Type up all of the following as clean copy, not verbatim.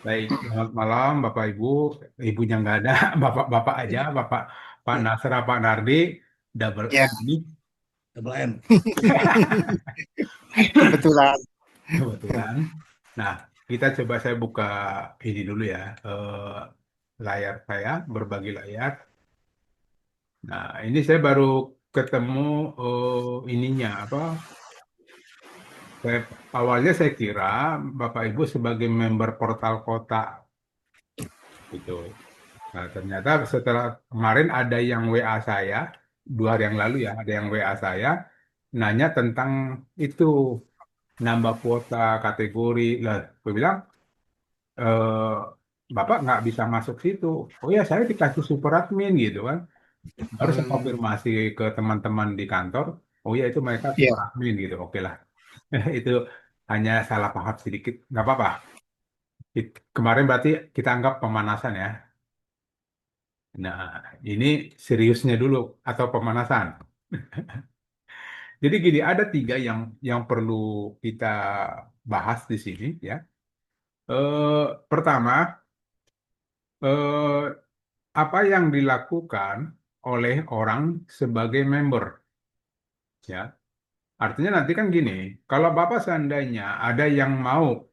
Baik, selamat malam Bapak Ibu. Ibunya nggak ada, Bapak-bapak aja, Pak Nasra, Pak Nardi, double Ya, M ini Double N. kebetulan. kebetulan. Nah, kita coba saya buka ini dulu ya, layar saya, berbagi layar. Nah, ini saya baru ketemu ininya apa? Saya, awalnya saya kira Bapak Ibu sebagai member portal kota gitu. Nah, ternyata setelah kemarin ada yang WA saya, 2 hari yang lalu ya, ada yang WA saya, nanya tentang itu, nambah kuota kategori. Lah, gue bilang, eh, Bapak nggak bisa masuk situ. Oh ya, saya dikasih super admin gitu kan. Baru saya Hmm, konfirmasi ke teman-teman di kantor, oh ya itu mereka ya, super admin gitu. Oke lah, itu hanya salah paham sedikit, nggak apa-apa. Kemarin berarti kita anggap pemanasan ya. Nah, ini seriusnya dulu atau pemanasan. Jadi gini, ada 3 yang perlu kita bahas di sini ya. Pertama, eh, apa yang dilakukan oleh orang sebagai member ya. Artinya nanti kan gini, kalau Bapak seandainya ada yang mau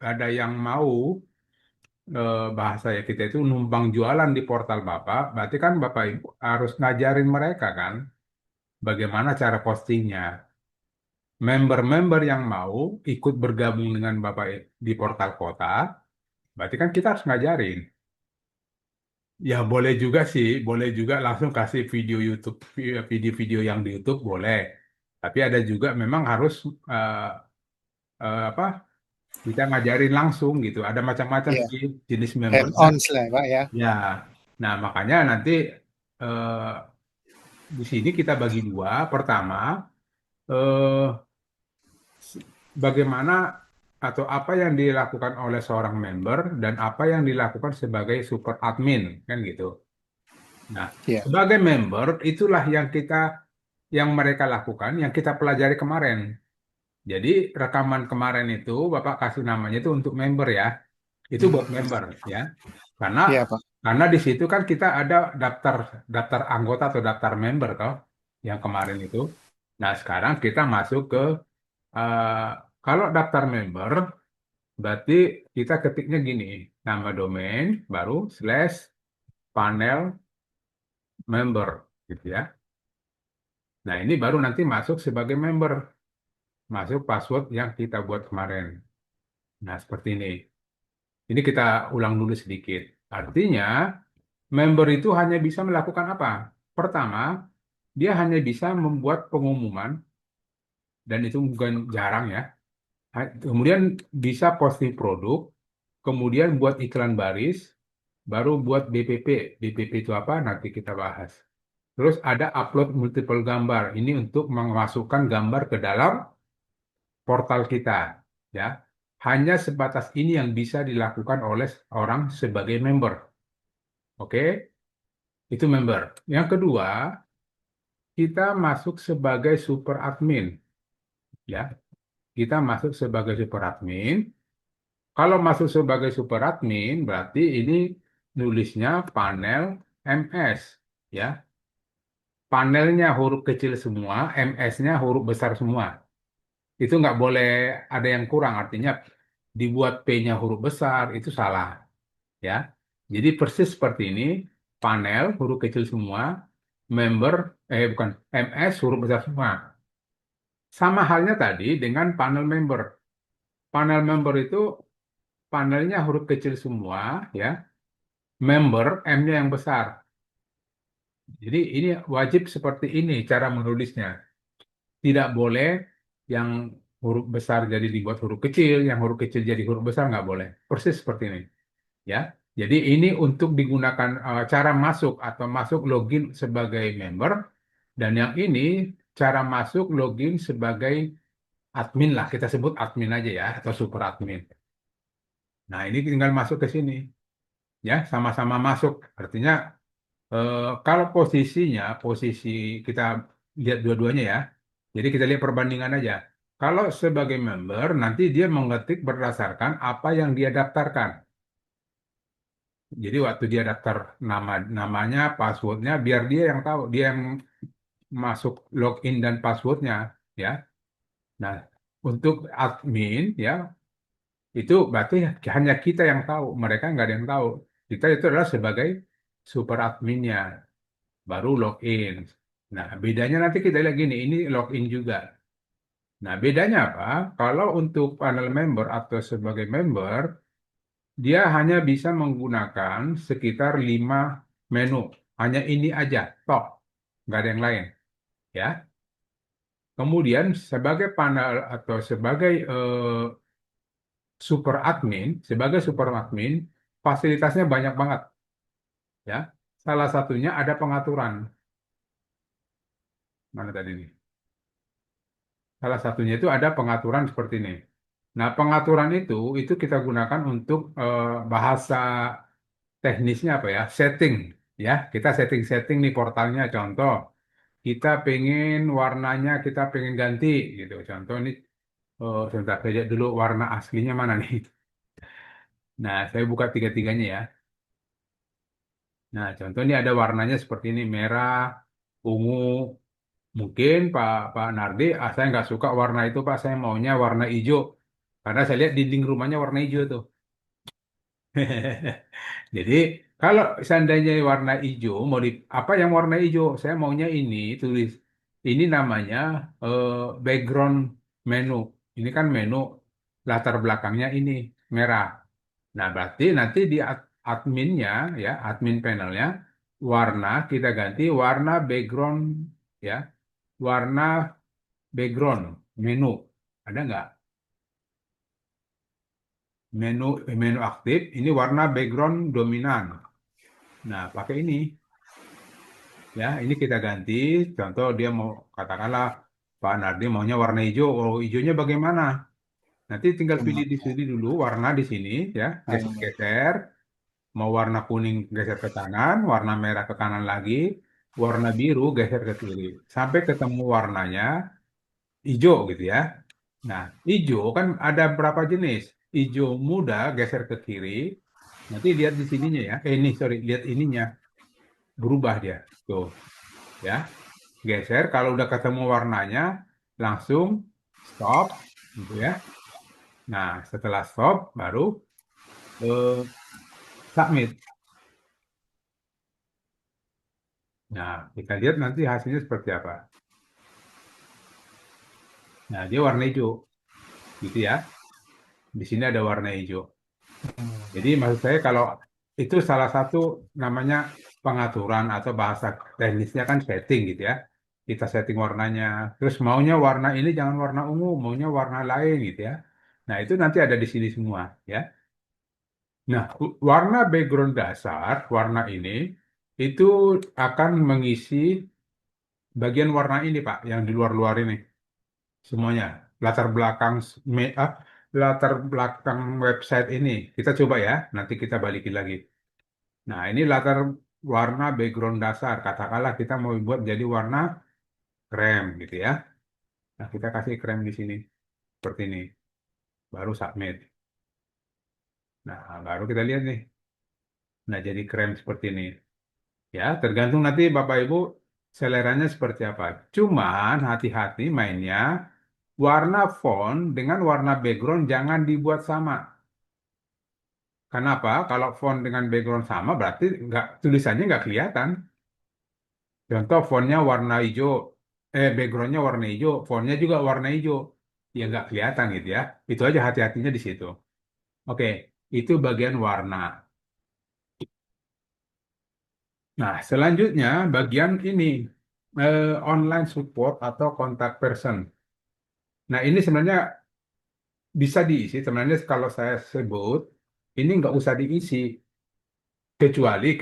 bahasa ya kita itu numpang jualan di portal Bapak, berarti kan Bapak Ibu harus ngajarin mereka kan bagaimana cara postingnya. Member-member yang mau ikut bergabung dengan Bapak di portal kota, berarti kan kita harus ngajarin. Ya boleh juga sih, boleh juga langsung kasih video YouTube, video-video yang di YouTube boleh. Tapi ada juga memang harus eh, apa? Kita ngajarin langsung gitu. Ada macam-macam ya, sih jenis membernya. hand-ons lah, Pak ya. Ya, nah makanya nanti eh, di sini kita bagi dua. Pertama, eh, bagaimana atau apa yang dilakukan oleh seorang member dan apa yang dilakukan sebagai super admin kan gitu. Nah, Ya, sebagai member itulah yang mereka lakukan yang kita pelajari kemarin. Jadi rekaman kemarin itu Bapak kasih namanya itu untuk member ya. Itu buat member ya. Karena ya Pak. karena di situ kan kita ada daftar daftar anggota atau daftar member toh yang kemarin itu. Nah, sekarang kita masuk ke eh, kalau daftar member berarti kita ketiknya gini, nama domain baru slash panel member gitu ya. Nah, ini baru nanti masuk sebagai member, masuk password yang kita buat kemarin. Nah, seperti ini. Ini kita ulang dulu sedikit. Artinya, member itu hanya bisa melakukan apa? Pertama, dia hanya bisa membuat pengumuman, dan itu bukan jarang ya. Kemudian bisa posting produk, kemudian buat iklan baris, baru buat BPP. BPP itu apa? Nanti kita bahas. Terus ada upload multiple gambar. Ini untuk memasukkan gambar ke dalam portal kita. Ya, hanya sebatas ini yang bisa dilakukan oleh orang sebagai member. Oke, itu member. Yang kedua, kita masuk sebagai super admin. Ya, kita masuk sebagai super admin. Kalau masuk sebagai super admin, berarti ini nulisnya panel MS. Ya, panelnya huruf kecil semua, MS-nya huruf besar semua. Itu nggak boleh ada yang kurang, artinya dibuat P-nya huruf besar, itu salah. Ya, jadi persis seperti ini, panel huruf kecil semua, member, bukan, MS huruf besar semua. Sama halnya tadi dengan panel member. Panel member itu panelnya huruf kecil semua, ya. Member, M-nya yang besar. Jadi ini wajib seperti ini cara menulisnya. Tidak boleh yang huruf besar jadi dibuat huruf kecil, yang huruf kecil jadi huruf besar nggak boleh. Persis seperti ini, ya. Jadi ini untuk digunakan cara masuk atau masuk login sebagai member, dan yang ini cara masuk login sebagai admin lah. Kita sebut admin aja ya, atau super admin. Nah, ini tinggal masuk ke sini, ya, sama-sama masuk. Artinya kalau posisi kita lihat dua-duanya ya. Jadi kita lihat perbandingan aja. Kalau sebagai member, nanti dia mengetik berdasarkan apa yang dia daftarkan. Jadi waktu dia daftar namanya, passwordnya, biar dia yang tahu, dia yang masuk login dan passwordnya, ya. Nah, untuk admin, ya, itu berarti hanya kita yang tahu, mereka nggak ada yang tahu. Kita itu adalah sebagai super adminnya, baru login. Nah, bedanya nanti kita lihat gini, ini login juga. Nah, bedanya apa? Kalau untuk panel member atau sebagai member, dia hanya bisa menggunakan sekitar 5 menu. Hanya ini aja, toh. Nggak ada yang lain. Ya. Kemudian sebagai panel atau sebagai sebagai super admin, fasilitasnya banyak banget. Ya. Salah satunya ada pengaturan. Mana tadi nih? Salah satunya itu ada pengaturan seperti ini. Nah, pengaturan itu kita gunakan untuk bahasa teknisnya apa ya? Setting, ya. Kita setting-setting nih portalnya. Contoh, kita pengen warnanya kita pengen ganti gitu. Contoh ini, sebentar saya lihat dulu warna aslinya mana nih. Nah, saya buka tiga-tiganya ya. Nah, contoh ini ada warnanya seperti ini, merah, ungu. Mungkin Pak Nardi, saya nggak suka warna itu Pak, saya maunya warna hijau. Karena saya lihat dinding rumahnya warna hijau tuh. Jadi kalau seandainya warna hijau, apa yang warna hijau? Saya maunya ini tulis. Ini namanya eh, background menu. Ini kan menu latar belakangnya ini merah. Nah, berarti nanti di adminnya, ya, admin panelnya, warna kita ganti warna background, ya, warna background menu. Ada nggak? Menu aktif. Ini warna background dominan. Nah, pakai ini. Ya, ini kita ganti. Contoh dia mau, katakanlah Pak Nardi maunya warna hijau. Oh, hijaunya bagaimana? Nanti tinggal pilih di sini dulu warna di sini, ya, geser-geser. Mau warna kuning geser ke kanan, warna merah ke kanan lagi, warna biru geser ke kiri. Sampai ketemu warnanya hijau gitu ya. Nah, hijau kan ada berapa jenis? Hijau muda geser ke kiri. Nanti lihat di sininya ya. Ini sorry, lihat ininya berubah dia. Tuh, ya. Geser kalau udah ketemu warnanya langsung stop gitu ya. Nah, setelah stop baru eh, submit. Nah, kita lihat nanti hasilnya seperti apa. Nah, dia warna hijau gitu ya. Di sini ada warna hijau. Jadi maksud saya kalau itu salah satu namanya pengaturan atau bahasa teknisnya kan setting gitu ya. Kita setting warnanya. Terus maunya warna ini jangan warna ungu, maunya warna lain gitu ya. Nah, itu nanti ada di sini semua ya. Nah, warna background dasar, warna ini itu akan mengisi bagian warna ini, Pak, yang di luar-luar ini semuanya. Latar belakang latar belakang website ini. Kita coba ya, nanti kita balikin lagi. Nah, ini latar warna background dasar. Katakanlah kita mau buat jadi warna krem gitu ya. Nah, kita kasih krem di sini seperti ini. Baru submit. Nah, baru kita lihat nih. Nah, jadi krem seperti ini. Ya, tergantung nanti Bapak Ibu seleranya seperti apa. Cuman hati-hati mainnya, warna font dengan warna background jangan dibuat sama. Kenapa? Kalau font dengan background sama berarti nggak tulisannya nggak kelihatan. Contoh fontnya warna hijau, backgroundnya warna hijau, fontnya juga warna hijau, ya nggak kelihatan gitu ya. Itu aja hati-hatinya di situ. Oke, itu bagian warna. Nah, selanjutnya bagian ini online support atau contact person. Nah, ini sebenarnya bisa diisi. Sebenarnya kalau saya sebut, ini nggak usah diisi. Kecuali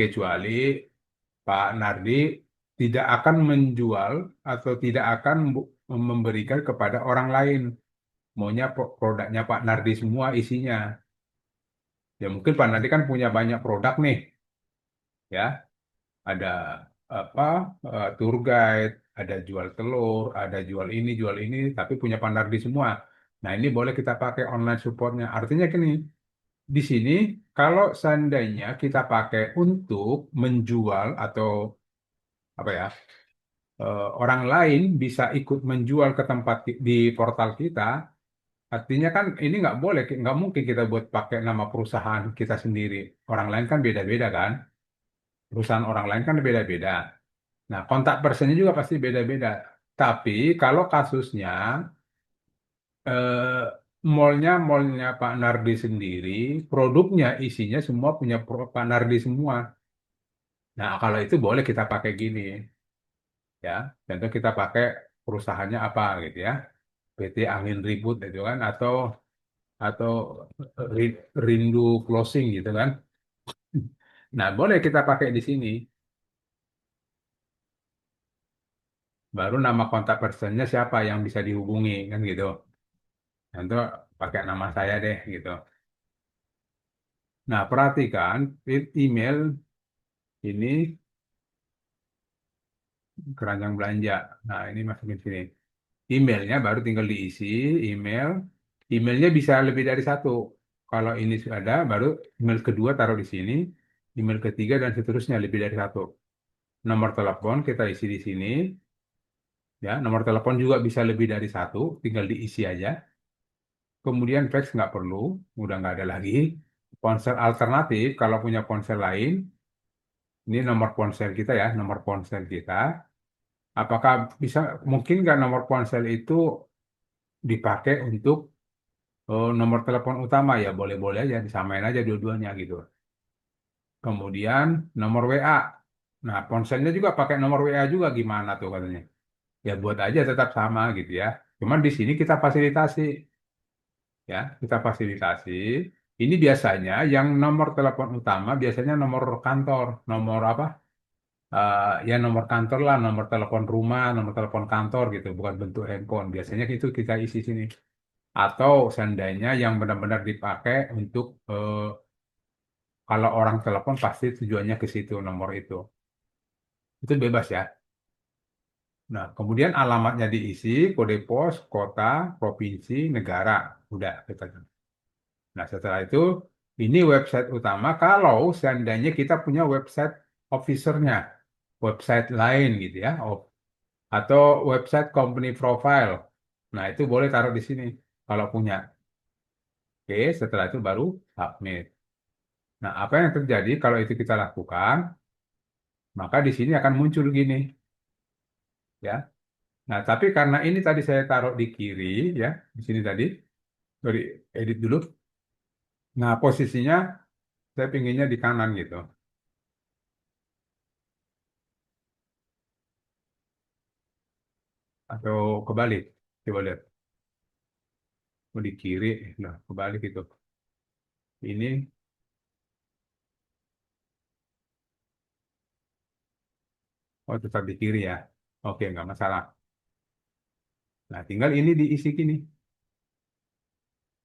Pak Nardi tidak akan menjual atau tidak akan memberikan kepada orang lain. Maunya produknya Pak Nardi semua isinya. Ya mungkin Pak Nardi kan punya banyak produk nih, ya. Ada apa tour guide, ada jual telur, ada jual ini, tapi punya Pak Nardi semua. Nah ini boleh kita pakai online supportnya. Artinya gini, di sini kalau seandainya kita pakai untuk menjual atau apa ya, orang lain bisa ikut menjual ke tempat di portal kita, artinya kan ini nggak boleh, nggak mungkin kita buat pakai nama perusahaan kita sendiri. Orang lain kan beda-beda kan, perusahaan orang lain kan beda-beda. Nah, kontak personnya juga pasti beda-beda. Tapi kalau kasusnya eh, mallnya Pak Nardi sendiri, produknya isinya semua punya Pak Nardi semua. Nah, kalau itu boleh kita pakai gini, ya. Contoh kita pakai perusahaannya apa gitu ya, PT Angin Ribut itu kan, atau Rindu Closing gitu kan. Nah, boleh kita pakai di sini. Baru nama kontak personnya siapa yang bisa dihubungi kan gitu. Contoh pakai nama saya deh gitu. Nah, perhatikan email ini keranjang belanja. Nah, ini masukin sini. Emailnya baru tinggal diisi, email. Emailnya bisa lebih dari satu. Kalau ini sudah ada, baru email kedua taruh di sini, email ketiga dan seterusnya lebih dari satu. Nomor telepon kita isi di sini, ya. Nomor telepon juga bisa lebih dari satu, tinggal diisi aja. Kemudian fax nggak perlu, udah nggak ada lagi. Ponsel alternatif, kalau punya ponsel lain, ini nomor ponsel kita ya, nomor ponsel kita. Apakah bisa, mungkin nggak nomor ponsel itu dipakai untuk nomor telepon utama ya, boleh-boleh aja, disamain aja dua-duanya gitu. Kemudian nomor WA. Nah, ponselnya juga pakai nomor WA juga gimana tuh katanya. Ya buat aja tetap sama gitu ya. Cuman di sini kita fasilitasi ya, kita fasilitasi. Ini biasanya yang nomor telepon utama biasanya nomor kantor, nomor apa? Ya nomor kantor lah, nomor telepon rumah, nomor telepon kantor gitu, bukan bentuk handphone. Biasanya itu kita isi sini. Atau seandainya yang benar-benar dipakai untuk kalau orang telepon pasti tujuannya ke situ nomor itu. Itu bebas ya. Nah, kemudian alamatnya diisi, kode pos, kota, provinsi, negara. Udah, kita. Nah, setelah itu, ini website utama kalau seandainya kita punya website officernya, website lain gitu ya, atau website company profile. Nah, itu boleh taruh di sini kalau punya. Oke, setelah itu baru submit. Nah, apa yang terjadi kalau itu kita lakukan, maka di sini akan muncul gini, ya. Nah, tapi karena ini tadi saya taruh di kiri, ya, di sini tadi, sorry, edit dulu. Nah, posisinya saya pinginnya di kanan gitu, atau kebalik. Coba lihat, oh, di kiri, nah kebalik itu. Ini, oh tetap di kiri ya. Oke, nggak masalah. Nah, tinggal ini diisi gini,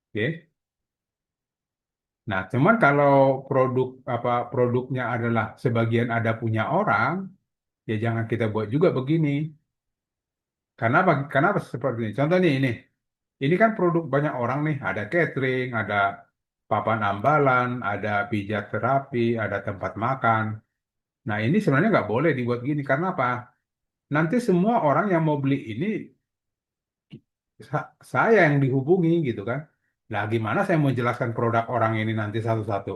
oke. Nah, cuman kalau produk apa produknya adalah sebagian ada punya orang, ya jangan kita buat juga begini. Kenapa seperti ini? Contoh nih ini. Ini kan produk banyak orang nih, ada catering, ada papan ambalan, ada pijat terapi, ada tempat makan. Nah, ini sebenarnya nggak boleh dibuat gini. Karena apa? Nanti semua orang yang mau beli ini, saya yang dihubungi gitu kan. Nah, gimana saya mau jelaskan produk orang ini nanti satu-satu?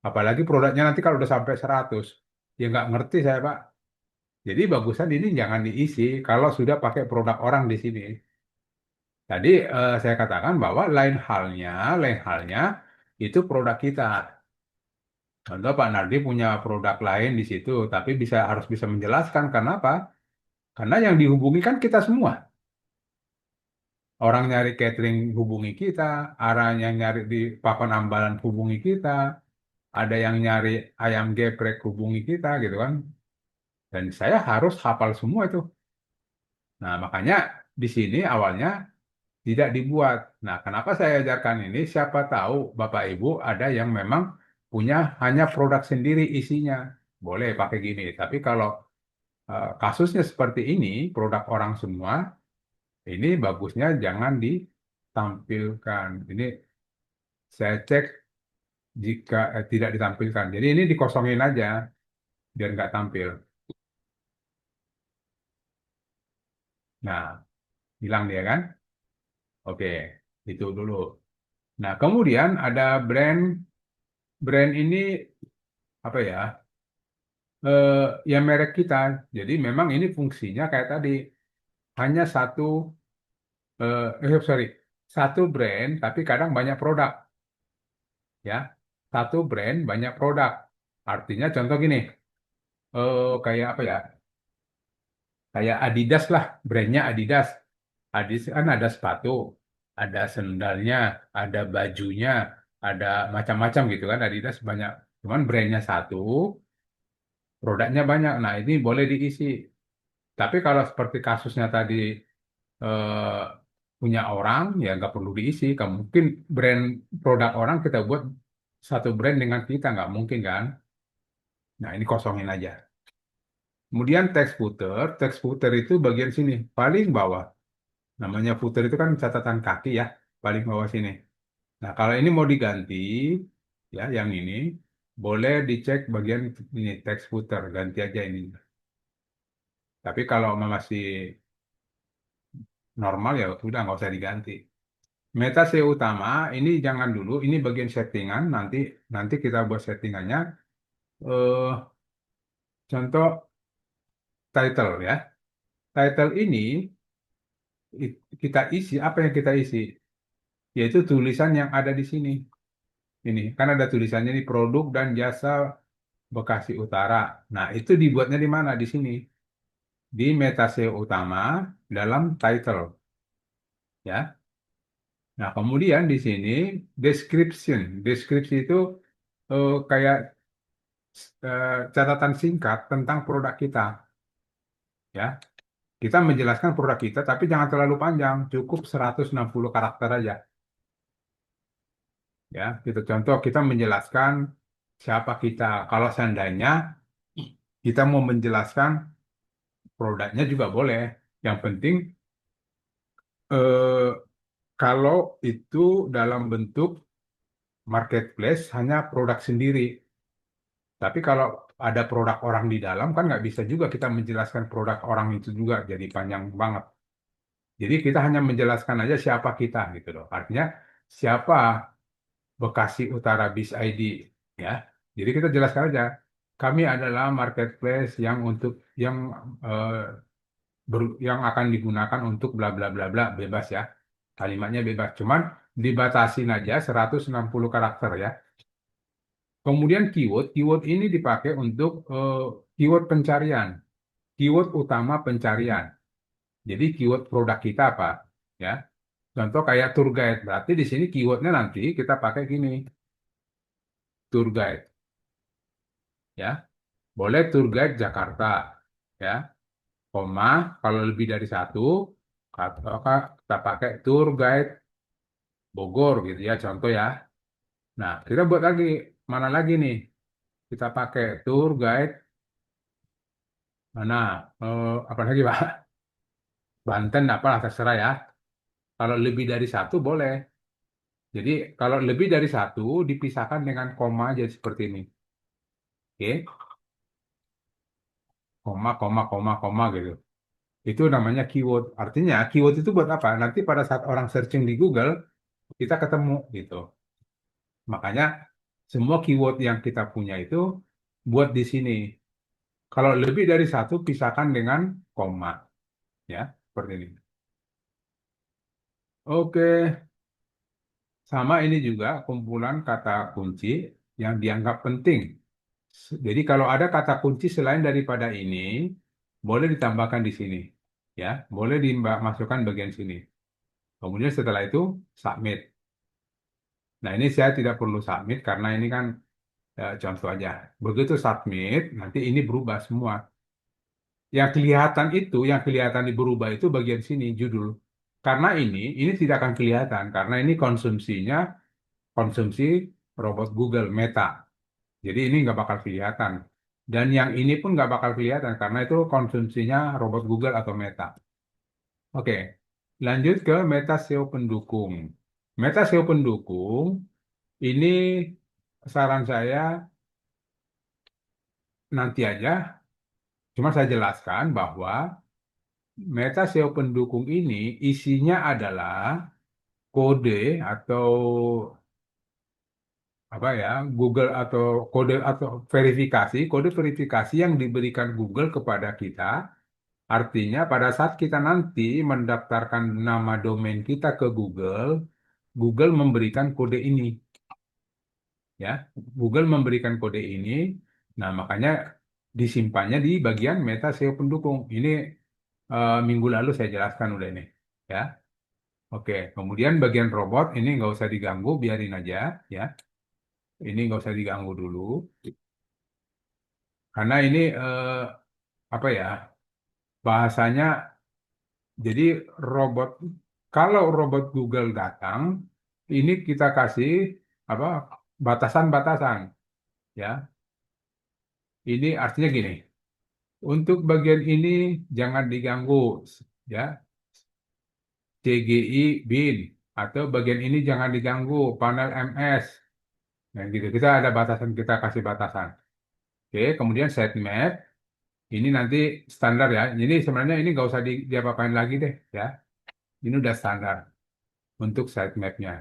Apalagi produknya nanti kalau udah sampai 100, ya nggak ngerti saya, Pak. Jadi bagusan ini jangan diisi kalau sudah pakai produk orang di sini. Tadi saya katakan bahwa lain halnya itu produk kita. Contoh Pak Nardi punya produk lain di situ, tapi harus bisa menjelaskan kenapa? Karena yang dihubungi kan kita semua. Orang nyari catering hubungi kita, orang yang nyari di papan ambalan hubungi kita, ada yang nyari ayam geprek hubungi kita gitu kan. Dan saya harus hafal semua itu. Nah, makanya di sini awalnya tidak dibuat. Nah, kenapa saya ajarkan ini? Siapa tahu Bapak Ibu ada yang memang punya hanya produk sendiri isinya. Boleh pakai gini. Tapi kalau kasusnya seperti ini, produk orang semua, ini bagusnya jangan ditampilkan. Ini saya cek jika tidak ditampilkan. Jadi ini dikosongin aja biar nggak tampil. Nah, hilang dia kan? Oke, itu dulu. Nah, kemudian ada brand brand ini apa ya? Eh, ya merek kita. Jadi memang ini fungsinya kayak tadi hanya sorry, satu brand tapi kadang banyak produk ya. Satu brand banyak produk. Artinya contoh gini, kayak apa ya? Kayak Adidas lah, brandnya Adidas. Adidas kan ada sepatu, ada sendalnya, ada bajunya, ada macam-macam gitu kan. Adidas banyak, cuman brandnya satu, produknya banyak. Nah ini boleh diisi. Tapi kalau seperti kasusnya tadi eh, punya orang, ya nggak perlu diisi. Kamu mungkin brand produk orang kita buat satu brand dengan kita nggak mungkin kan? Nah ini kosongin aja. Kemudian teks footer itu bagian sini paling bawah. Namanya footer itu kan catatan kaki ya, paling bawah sini. Nah, kalau ini mau diganti, ya, yang ini, boleh dicek bagian ini, text footer, ganti aja ini. Tapi kalau masih normal ya udah nggak usah diganti. Meta SEO utama, ini jangan dulu, ini bagian settingan, nanti nanti kita buat settingannya. Eh, contoh title ya. Title ini kita isi, apa yang kita isi? Yaitu tulisan yang ada di sini. Ini kan ada tulisannya nih produk dan jasa Bekasi Utara. Nah, itu dibuatnya di mana? Di sini. Di meta SEO utama dalam title. Ya. Nah, kemudian di sini description. Deskripsi itu kayak catatan singkat tentang produk kita. Ya. Kita menjelaskan produk kita, tapi jangan terlalu panjang. Cukup 160 karakter aja. Ya, gitu. Contoh kita menjelaskan siapa kita. Kalau seandainya kita mau menjelaskan produknya juga boleh. Yang penting eh, kalau itu dalam bentuk marketplace hanya produk sendiri. Tapi kalau ada produk orang di dalam kan nggak bisa juga kita menjelaskan produk orang itu juga jadi panjang banget. Jadi kita hanya menjelaskan aja siapa kita gitu loh. Artinya siapa Bekasi Utara Biz ID ya. Jadi kita jelaskan aja kami adalah marketplace yang untuk eh, yang akan digunakan untuk bla bla bla bla bebas ya. Kalimatnya bebas. Cuman dibatasin aja 160 karakter ya. Kemudian keyword ini dipakai untuk keyword pencarian, keyword utama pencarian. Jadi keyword produk kita apa? Ya, contoh kayak tour guide. Berarti di sini keywordnya nanti kita pakai gini, tour guide. Ya, boleh tour guide Jakarta. Ya, koma kalau lebih dari satu, atau kita pakai tour guide Bogor gitu ya, contoh ya. Nah, kita buat lagi mana lagi nih? Kita pakai tour guide mana? Apa lagi Pak? Banten apalah terserah ya. Kalau lebih dari satu boleh. Jadi kalau lebih dari satu dipisahkan dengan koma aja seperti ini. Oke, koma, koma, koma, koma gitu. Itu namanya keyword. Artinya keyword itu buat apa? Nanti pada saat orang searching di Google kita ketemu gitu. Makanya semua keyword yang kita punya itu buat di sini. Kalau lebih dari satu pisahkan dengan koma ya, seperti ini. Oke, sama ini juga kumpulan kata kunci yang dianggap penting. Jadi kalau ada kata kunci selain daripada ini, boleh ditambahkan di sini. Ya, boleh dimasukkan bagian sini. Kemudian setelah itu submit. Nah, ini saya tidak perlu submit karena ini kan contoh aja. Begitu submit, nanti ini berubah semua. Yang kelihatan berubah itu bagian sini, judul. Karena ini tidak akan kelihatan karena ini konsumsi robot Google Meta. Jadi ini nggak bakal kelihatan. Dan yang ini pun nggak bakal kelihatan karena itu konsumsinya robot Google atau Meta. Oke, lanjut ke Meta SEO pendukung. Meta SEO pendukung ini saran saya nanti aja, cuma saya jelaskan bahwa Meta SEO pendukung ini isinya adalah kode atau apa ya, Google atau kode verifikasi yang diberikan Google kepada kita. Artinya pada saat kita nanti mendaftarkan nama domain kita ke Google, Google memberikan kode ini, ya. Google memberikan kode ini. Nah, makanya disimpannya di bagian Meta SEO pendukung. Ini minggu lalu saya jelaskan udah ini, ya. Oke, kemudian bagian robot ini nggak usah diganggu, biarin aja, ya. Ini nggak usah diganggu dulu, karena ini apa ya, bahasanya. Jadi robot, kalau robot Google datang, ini kita kasih apa, batasan-batasan, ya. Ini artinya gini, untuk bagian ini jangan diganggu, ya. CGI bin atau bagian ini jangan diganggu, panel MS. Nah, gitu. Kita ada batasan, kita kasih batasan. Oke, kemudian sitemap. Ini nanti standar ya. Jadi sebenarnya ini nggak usah diapa-apain lagi deh, ya. Ini udah standar untuk sitemapnya.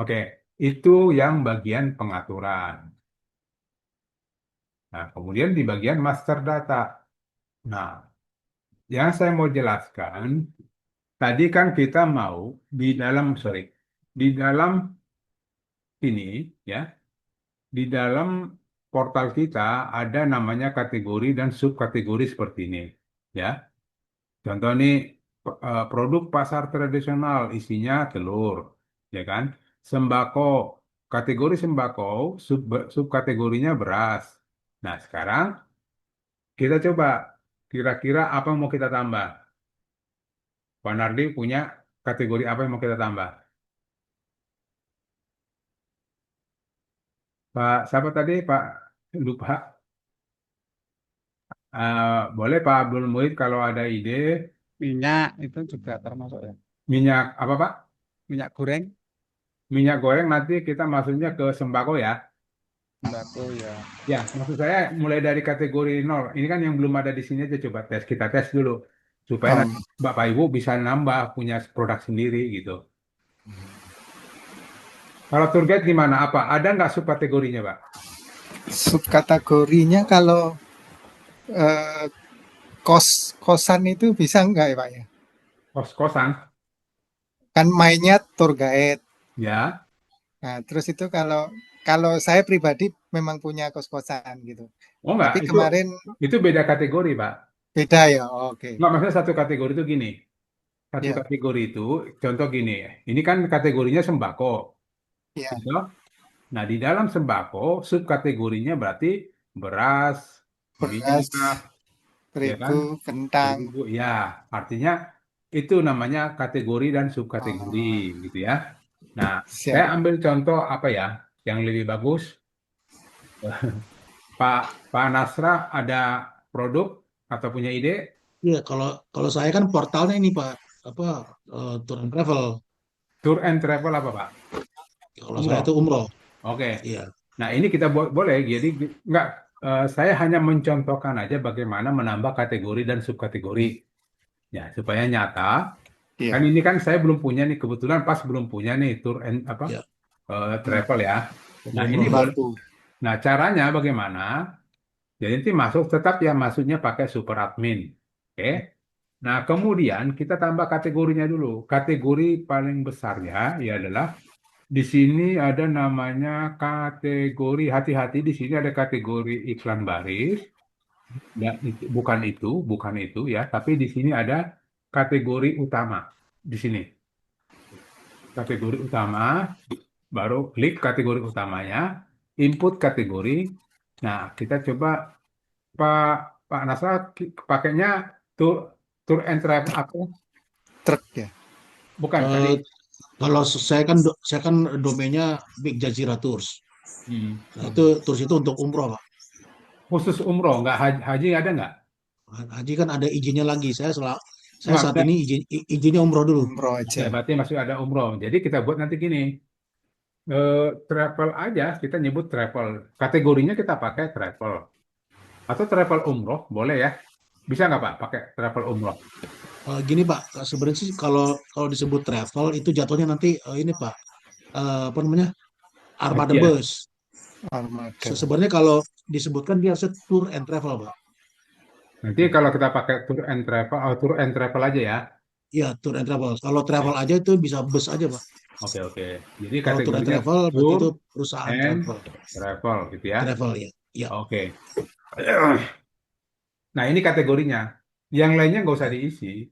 Oke, itu yang bagian pengaturan. Nah, kemudian di bagian master data. Nah, yang saya mau jelaskan, tadi kan kita mau di dalam ini, ya, di dalam portal kita ada namanya kategori dan subkategori seperti ini, ya. Contoh nih, produk pasar tradisional isinya telur, ya kan? Sembako, kategori sembako, subkategorinya beras. Nah, sekarang kita coba kira-kira apa yang mau kita tambah? Pak Nardi punya kategori apa yang mau kita tambah? Pak, siapa tadi? Pak, lupa. Boleh Pak Abdul Muid kalau ada ide. Minyak itu juga termasuk ya. Minyak apa Pak? Minyak goreng, Minyak goreng nanti kita masuknya ke sembako ya. sembako ya. Ya, maksud saya mulai dari kategori nol. Ini kan yang belum ada di sini aja coba tes. Kita tes dulu. Supaya Oh, nanti Bapak Ibu bisa nambah punya produk sendiri gitu. Kalau tour guide gimana? Apa? Ada nggak subkategorinya, Pak? subkategorinya kalau eh, kosan itu bisa enggak ya Pak ya? Kos-kosan? Kan mainnya tour guide. Ya. Nah, terus itu kalau kalau saya pribadi memang punya kos-kosan gitu. Oh nggak, Tapi kemarin itu beda kategori, Pak. beda ya. Oh, oke. Nggak, maksudnya satu kategori itu gini. Satu Ya, kategori itu, contoh gini. Ini kan kategorinya sembako. ya. Gitu. Nah, di dalam sembako, subkategorinya berarti beras, Beras, minyak, ya kan? terigu, kentang. Terigu, ya. Artinya itu namanya kategori dan subkategori, Oh, gitu ya. Nah, saya siap. ambil contoh apa ya, yang lebih bagus. Pak Pak Nasra ada produk atau punya ide? Iya, kalau kalau saya kan portalnya ini Pak, apa tour and travel. Tour and travel apa, Pak? Kalau saya Umroh. itu umroh. Oke. Iya. Nah, ini kita boleh. Jadi nggak, saya hanya mencontohkan aja bagaimana menambah kategori dan subkategori. Ya, supaya nyata. Kan Iya, ini kan saya belum punya nih, kebetulan pas belum punya nih tour and apa, Ya, travel ya. Nah, ini umroh ya. boleh. baru. Nah, caranya bagaimana? Jadi nanti masuk tetap ya masuknya pakai super admin. Oke. Nah, kemudian kita tambah kategorinya dulu. Kategori paling besarnya ya adalah di sini ada namanya kategori, hati-hati, di sini ada kategori iklan baris. Ya, bukan itu ya, tapi di sini ada kategori utama di sini. Kategori utama, baru klik kategori utamanya, input kategori. Nah, kita coba Pak Pak Nasra pakainya tour tour and travel apa? Truk ya. Bukan tadi. Eh, kalau saya kan domainnya Big Jazira Tours. Hmm. Nah, itu tours itu untuk umroh Pak. Khusus umroh, nggak haji ada nggak? Haji kan ada izinnya lagi. Saya Nggak, saat ini izinnya umroh dulu. Umroh oke, aja. berarti masih ada umroh. Jadi kita buat nanti gini. Travel aja, kita nyebut travel. Kategorinya kita pakai travel. Atau travel umroh, boleh ya. Bisa nggak Pak pakai travel umroh? Gini Pak, sebenarnya sih kalau kalau disebut travel itu jatuhnya nanti ini Pak, apa namanya, armada Haji ya. bus. Armada. Sebenarnya kalau disebutkan dia harusnya tour and travel Pak. Nanti kalau kita pakai tour and travel aja ya. Iya, tour and travel. Kalau travel Oke, aja itu bisa bus aja Pak. oke, oke. Jadi Kalau tour and kategorinya travel berarti tour itu perusahaan and travel. travel gitu ya. Travel ya. Ya. Oke. Nah, ini kategorinya. Yang lainnya nggak usah diisi.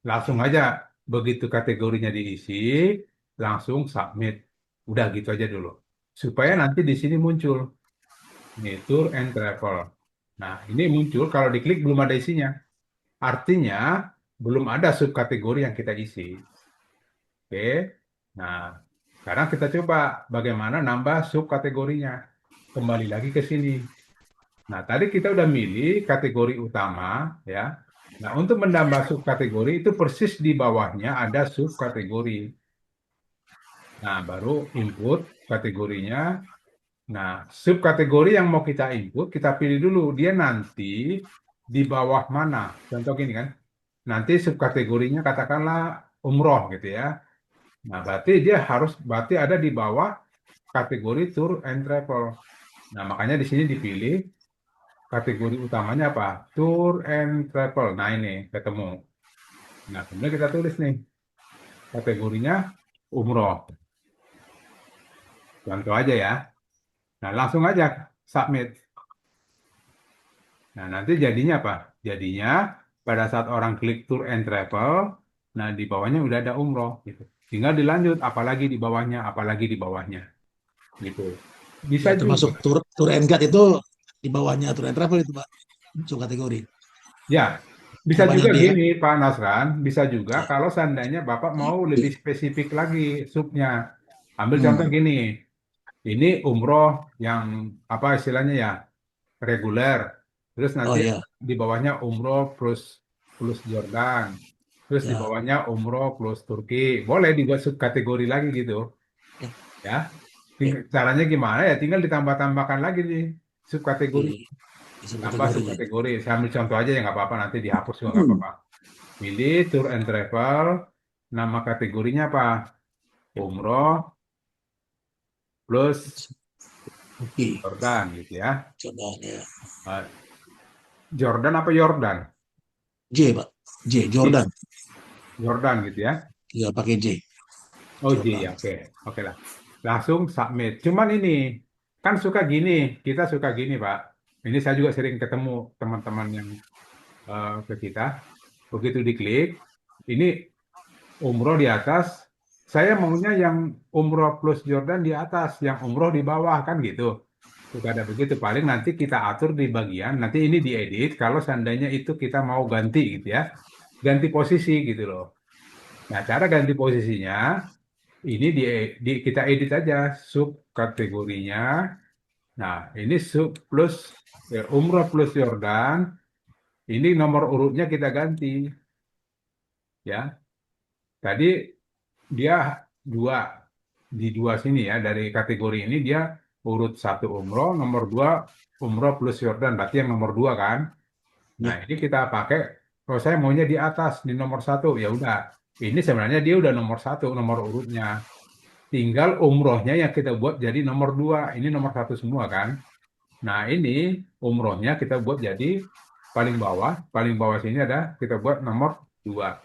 Langsung aja begitu kategorinya diisi, langsung submit. Udah gitu aja dulu. Supaya nanti di sini muncul nih tour and travel. Nah, ini muncul kalau diklik belum ada isinya. Artinya belum ada subkategori yang kita isi. Oke. Nah, sekarang kita coba bagaimana nambah subkategorinya. Kembali lagi ke sini. Nah, tadi kita udah milih kategori utama, ya. Nah, untuk menambah subkategori itu persis di bawahnya ada subkategori. Nah, baru input kategorinya. Nah, subkategori yang mau kita input, kita pilih dulu. Dia nanti di bawah mana. Contoh gini kan. Nanti subkategorinya katakanlah umroh gitu ya. Nah, berarti ada di bawah kategori tour and travel. Nah, makanya di sini dipilih kategori utamanya apa? Tour and travel. Nah, ini ketemu. Nah, kemudian kita tulis nih kategorinya umroh. Contoh aja ya. Nah, langsung aja submit. Nah, nanti jadinya apa? Jadinya pada saat orang klik tour and travel, nah di bawahnya udah ada umroh gitu. Tinggal dilanjut, apalagi di bawahnya, apalagi di bawahnya gitu. Bisa Ya juga. termasuk tour and guide itu di bawahnya tour and travel itu Pak. Subkategori. Ya, bisa Yang banyak juga di gini Pak Nasran, bisa juga ya. kalau seandainya Bapak mau lebih spesifik lagi subnya. Ambil contoh Hmm. gini, ini umroh yang apa istilahnya ya, reguler. Terus Oh nanti ya. di bawahnya umroh plus plus Jordan. Terus di Ya. bawahnya umroh plus Turki. Boleh dibuat subkategori lagi gitu, Ya. ya. Ya. Caranya gimana ya? Tinggal ditambah-tambahkan lagi nih subkategori. Di Nambah subkategorinya. subkategori. Saya ambil contoh aja ya nggak apa-apa. Nanti dihapus juga nggak Hmm. apa-apa. Pilih tour and travel. Nama kategorinya apa? Umroh plus Oke. Jordan gitu ya. Coba ya. Jordan apa Jordan? J Pak. J Jordan. Jordan gitu ya. Ya pakai J. Oh J ya, Jordan. oke. Oke lah. Langsung submit. Cuman ini, kan suka gini. Kita suka gini Pak. Ini saya juga sering ketemu teman-teman yang ke kita. Begitu diklik, ini umroh di atas. Saya maunya yang umroh plus Jordan di atas, yang umroh di bawah kan gitu. Suka ada begitu. Paling nanti kita atur di bagian, nanti ini diedit. Kalau seandainya itu kita mau ganti gitu ya, ganti posisi gitu loh. Nah, cara ganti posisinya ini kita edit aja sub kategorinya. Nah, ini sub plus umroh plus Jordan. Ini nomor urutnya kita ganti ya. Tadi dia dua di dua sini ya dari kategori ini dia urut satu umroh, nomor dua umroh plus Jordan berarti yang nomor dua kan. Nah Ya. ini kita pakai kalau saya maunya di atas di nomor satu ya udah ini sebenarnya dia udah nomor satu nomor urutnya tinggal umrohnya yang kita buat jadi nomor dua ini nomor satu semua kan. Nah ini umrohnya kita buat jadi paling bawah sini ada kita buat nomor dua.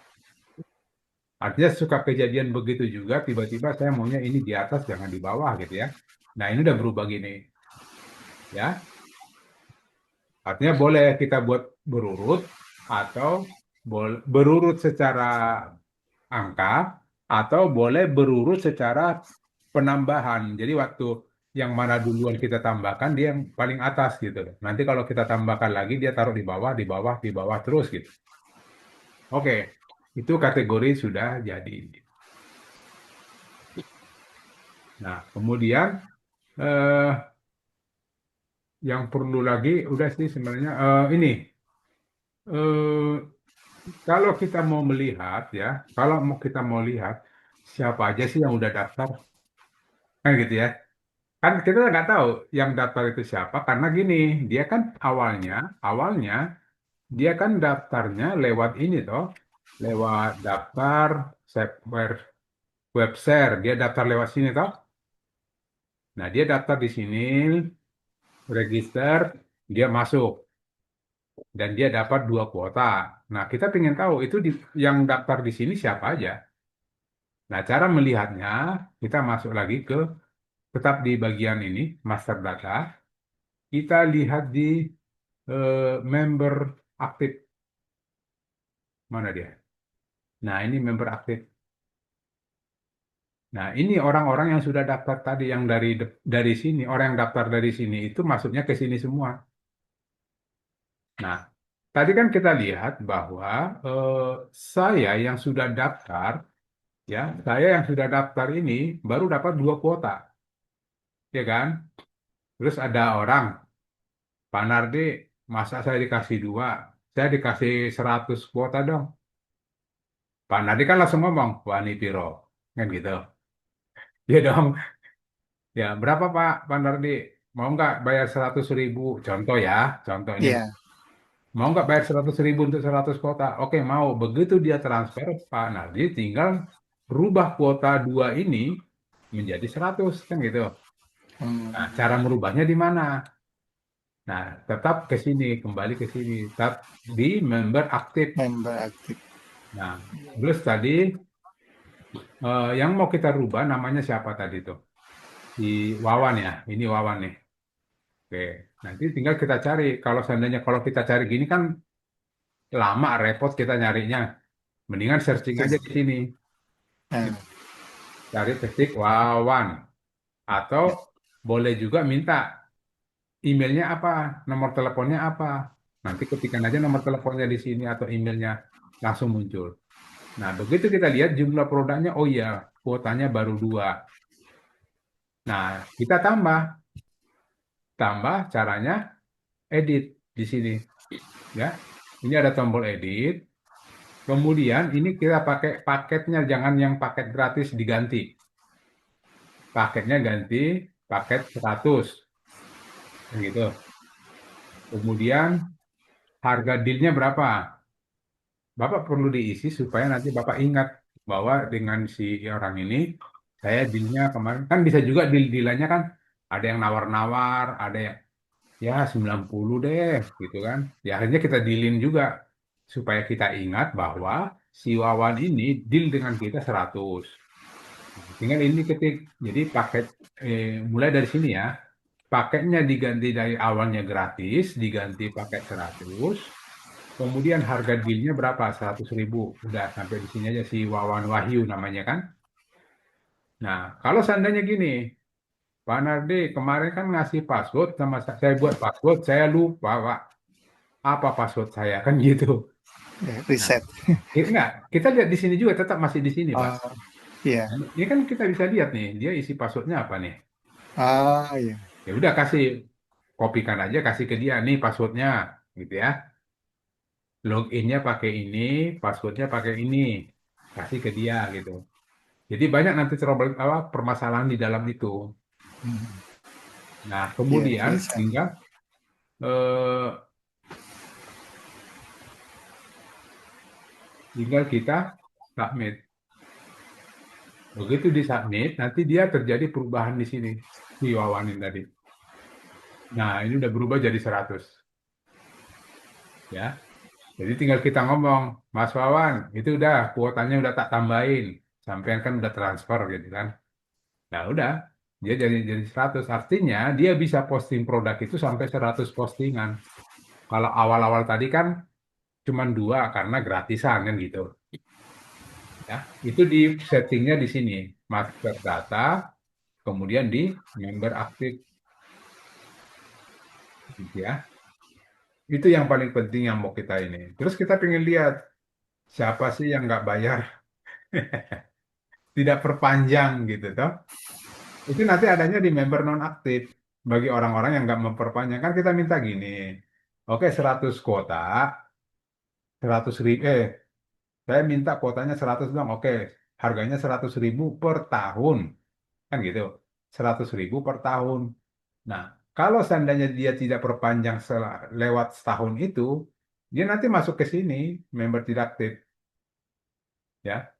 Artinya suka kejadian begitu juga, tiba-tiba saya maunya ini di atas, jangan di bawah gitu ya. Nah ini udah berubah gini, ya. Artinya boleh kita buat berurut atau berurut secara angka atau boleh berurut secara penambahan. Jadi waktu yang mana duluan kita tambahkan dia yang paling atas gitu. Nanti kalau kita tambahkan lagi dia taruh di bawah, di bawah, di bawah terus gitu. Oke, itu kategori sudah jadi. Nah, kemudian eh, yang perlu lagi udah sih sebenarnya ini eh, kalau kita mau melihat ya, kalau mau kita mau lihat siapa aja sih yang udah daftar. kan gitu ya. Kan kita nggak tahu yang daftar itu siapa karena gini, dia kan awalnya dia kan daftarnya lewat ini toh, lewat daftar web web share, dia daftar lewat sini toh. Nah, dia daftar di sini, register, dia masuk dan dia dapat 2 kuota. Nah, kita ingin tahu itu yang daftar di sini siapa aja. Nah, cara melihatnya kita masuk lagi ke tetap di bagian ini master data. Kita lihat di member aktif mana dia. Nah, ini member aktif. Nah, ini orang-orang yang sudah daftar tadi yang dari sini, orang yang daftar dari sini itu masuknya ke sini semua. Nah, tadi kan kita lihat bahwa eh, saya yang sudah daftar, ya, saya yang sudah daftar ini baru dapat 2 kuota, ya kan? Terus ada orang, Pak Nardi, masa saya dikasih 2, saya dikasih 100 kuota dong. Pak Nardi kan langsung ngomong, wah ini piro, kan gitu. Ya dong, ya berapa Pak Nardi? Mau nggak bayar 100.000? Contoh ya, contoh ini. Iya. Mau nggak bayar 100.000 untuk 100 kuota? Oke, mau. Begitu dia transfer, Pak Nardi tinggal rubah kuota 2 ini menjadi 100, kan gitu. Nah, Hmm, cara merubahnya di mana? Nah, tetap ke sini, kembali ke sini. Tetap di member aktif. member aktif. Nah, terus tadi yang mau kita rubah namanya siapa tadi tuh? Si Wawan ya. Ini Wawan nih. Oke, nanti tinggal kita cari. Kalau kita cari gini kan lama, repot kita nyarinya. Mendingan searching Betul. aja di sini. Nah, Cari ketik Wawan. Atau ya. boleh juga minta emailnya apa, nomor teleponnya apa. Nanti ketikkan aja nomor teleponnya di sini atau emailnya langsung muncul. Nah, begitu kita lihat jumlah produknya, oh iya, kuotanya baru 2. Nah, kita tambah caranya edit di sini, ya. Ini ada tombol edit. Kemudian ini kita pakai paketnya, jangan yang paket gratis diganti. Paketnya ganti paket 100, kan gitu. Kemudian harga dealnya berapa? Bapak perlu diisi supaya nanti Bapak ingat bahwa dengan si orang ini, saya dealnya kemarin, kan bisa juga deal-dealannya kan, ada yang nawar-nawar, ada yang ya 90 deh, gitu kan. Ya akhirnya kita dealin juga, supaya kita ingat bahwa si Wawan ini deal dengan kita 100. Tinggal ini ketik, jadi mulai dari sini ya, paketnya diganti dari awalnya gratis, diganti paket 100. Kemudian harga dealnya berapa? 100.000. Udah sampai di sini aja si Wawan Wahyu namanya kan. Nah, kalau seandainya gini, Pak Nardi kemarin kan ngasih password sama saya buat password, saya lupa, Pak. Apa password saya kan gitu. Ya, Nah, riset. enggak, kita lihat di sini juga tetap masih di sini, Pak. Oh, iya. Nah, ini kan kita bisa lihat nih, dia isi passwordnya apa nih. Ah, iya. Ya udah kasih, kopikan aja, kasih ke dia nih passwordnya, gitu ya. Loginnya pakai ini, passwordnya pakai ini, kasih ke dia gitu. Jadi banyak nanti trouble apa permasalahan di dalam itu. Hmm, Nah, iya, kemudian bisa. eh, tinggal kita submit. Begitu di submit, nanti dia terjadi perubahan di sini di Wawanin tadi. Nah, ini udah berubah jadi 100 ya. Jadi tinggal kita ngomong, Mas Wawan, itu udah kuotanya udah tak tambahin. Sampean kan udah transfer gitu kan. Nah, udah dia jadi 100. Artinya dia bisa posting produk itu sampai 100 postingan. Kalau awal-awal tadi kan cuman 2 karena gratisan kan gitu. Ya, itu di settingnya di sini, master data, kemudian di member aktif, gitu ya. Itu yang paling penting yang mau kita ini. Terus kita pengen lihat siapa sih yang nggak bayar, tidak perpanjang gitu toh. Itu nanti adanya di member non aktif. Bagi orang-orang yang nggak memperpanjang kan kita minta gini. Oke, 100 kuota, 100.000, saya minta kuotanya 100 dong. Oke, harganya 100.000 per tahun. Kan gitu. 100.000 per tahun. Nah, kalau seandainya dia tidak perpanjang lewat setahun itu, dia nanti masuk ke sini, member tidak aktif, ya.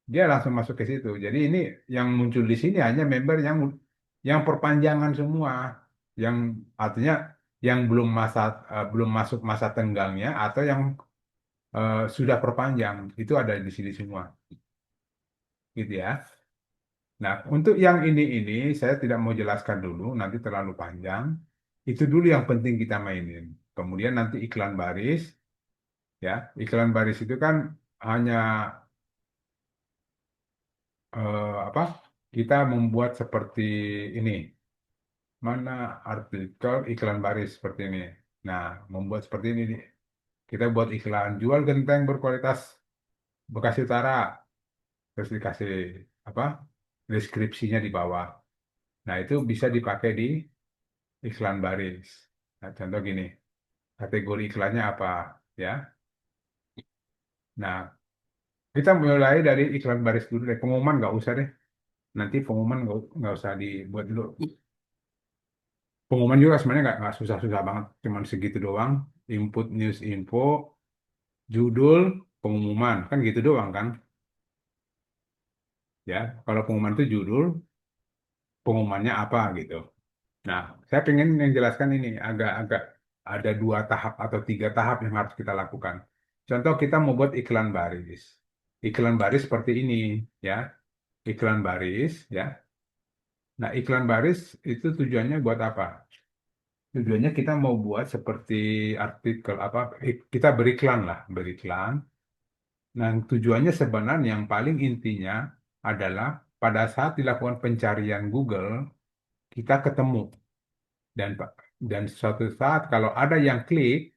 Dia langsung masuk ke situ. Jadi ini yang muncul di sini hanya member yang perpanjangan semua, yang artinya yang belum masuk masa tenggangnya atau yang sudah perpanjang itu ada di sini semua, gitu ya. Nah, untuk yang ini saya tidak mau jelaskan dulu, nanti terlalu panjang. Itu dulu yang penting kita mainin. Kemudian nanti iklan baris, ya. Iklan baris itu kan hanya apa? Kita membuat seperti ini. Mana artikel iklan baris seperti ini. Nah, membuat seperti ini nih. Kita buat iklan jual genteng berkualitas Bekasi Utara, terus dikasih apa? Deskripsinya di bawah. Nah, itu bisa dipakai di iklan baris. Nah, contoh gini, kategori iklannya apa, ya? Nah, kita mulai dari iklan baris dulu deh. Pengumuman nggak usah deh. Nanti pengumuman nggak usah dibuat dulu. Pengumuman juga sebenarnya nggak susah-susah banget. Cuman segitu doang. Input news info, judul, pengumuman. Kan gitu doang kan? Ya, kalau pengumuman itu judul, pengumumannya apa gitu. Nah, saya pengen yang jelaskan ini agak-agak ada 2 tahap atau 3 tahap yang harus kita lakukan. Contoh kita mau buat iklan baris. Iklan baris seperti ini, ya. Iklan baris, ya. Nah, iklan baris itu tujuannya buat apa? Tujuannya kita mau buat seperti artikel apa? Kita beriklan lah, beriklan. Nah, tujuannya sebenarnya yang paling intinya adalah pada saat dilakukan pencarian Google, kita ketemu dan dan suatu saat kalau ada yang klik,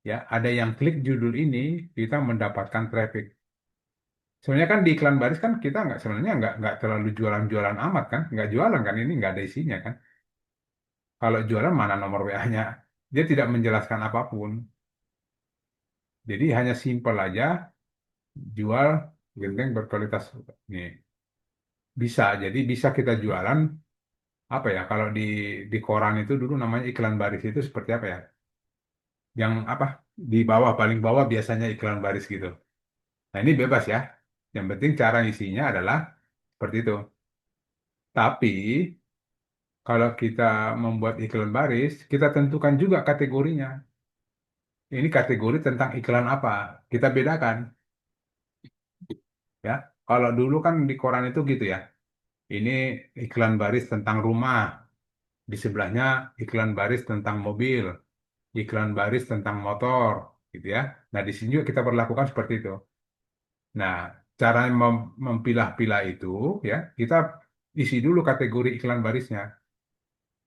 ya, ada yang klik judul ini, kita mendapatkan traffic. Sebenarnya kan di iklan baris kan kita nggak sebenarnya nggak terlalu jualan-jualan amat kan, nggak jualan kan ini nggak ada isinya kan. Kalau jualan mana nomor WA-nya? Dia tidak menjelaskan apapun. Jadi hanya simpel aja jual genteng berkualitas nih. Bisa, jadi bisa kita jualan apa ya? Kalau di koran itu dulu namanya iklan baris itu seperti apa ya? Yang apa? Di bawah paling bawah biasanya iklan baris gitu. Nah, ini bebas ya. Yang penting cara isinya adalah seperti itu. Tapi kalau kita membuat iklan baris, kita tentukan juga kategorinya. Ini kategori tentang iklan apa? Kita bedakan ya. Kalau dulu kan di koran itu gitu ya. Ini iklan baris tentang rumah, di sebelahnya iklan baris tentang mobil, iklan baris tentang motor, gitu ya. Nah, di sini juga kita berlakukan seperti itu. Nah, cara memilah-pilah itu ya, kita isi dulu kategori iklan barisnya.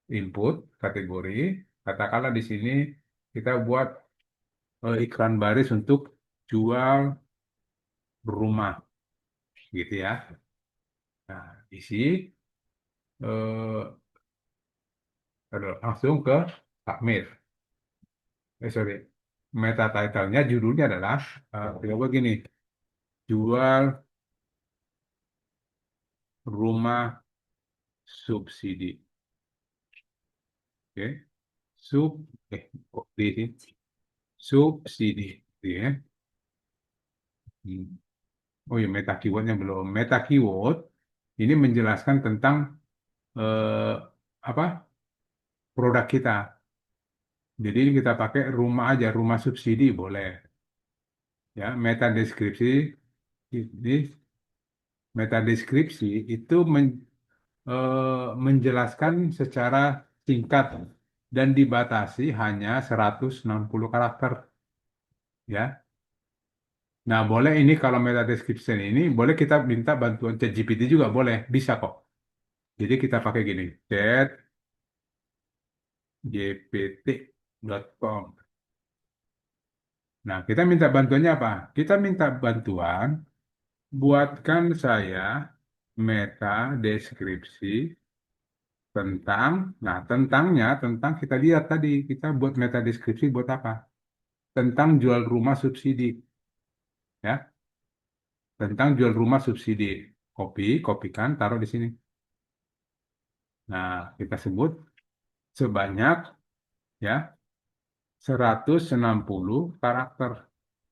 Input kategori, katakanlah di sini kita buat iklan baris untuk jual rumah, gitu ya. Nah, isi eh, langsung ke submit. Sorry, meta title-nya judulnya adalah begini, jual rumah subsidi. Oke, sub kok di sini? Subsidi, gitu ya. Hmm. Oh ya, meta keywordnya belum. Meta keyword ini menjelaskan tentang eh, apa produk kita. Jadi ini kita pakai rumah aja, rumah subsidi boleh. Ya, meta deskripsi ini meta deskripsi itu menjelaskan secara singkat dan dibatasi hanya 160 karakter. Ya, nah boleh ini kalau meta description ini boleh kita minta bantuan ChatGPT juga boleh, bisa kok. Jadi kita pakai gini, chatgpt.com. Nah, kita minta bantuannya apa? Kita minta bantuan buatkan saya meta deskripsi tentang, nah tentang kita lihat tadi, kita buat meta deskripsi buat apa? Tentang jual rumah subsidi, ya, tentang jual rumah subsidi. Kopikan, taruh di sini. Nah, kita sebut sebanyak ya 160 karakter.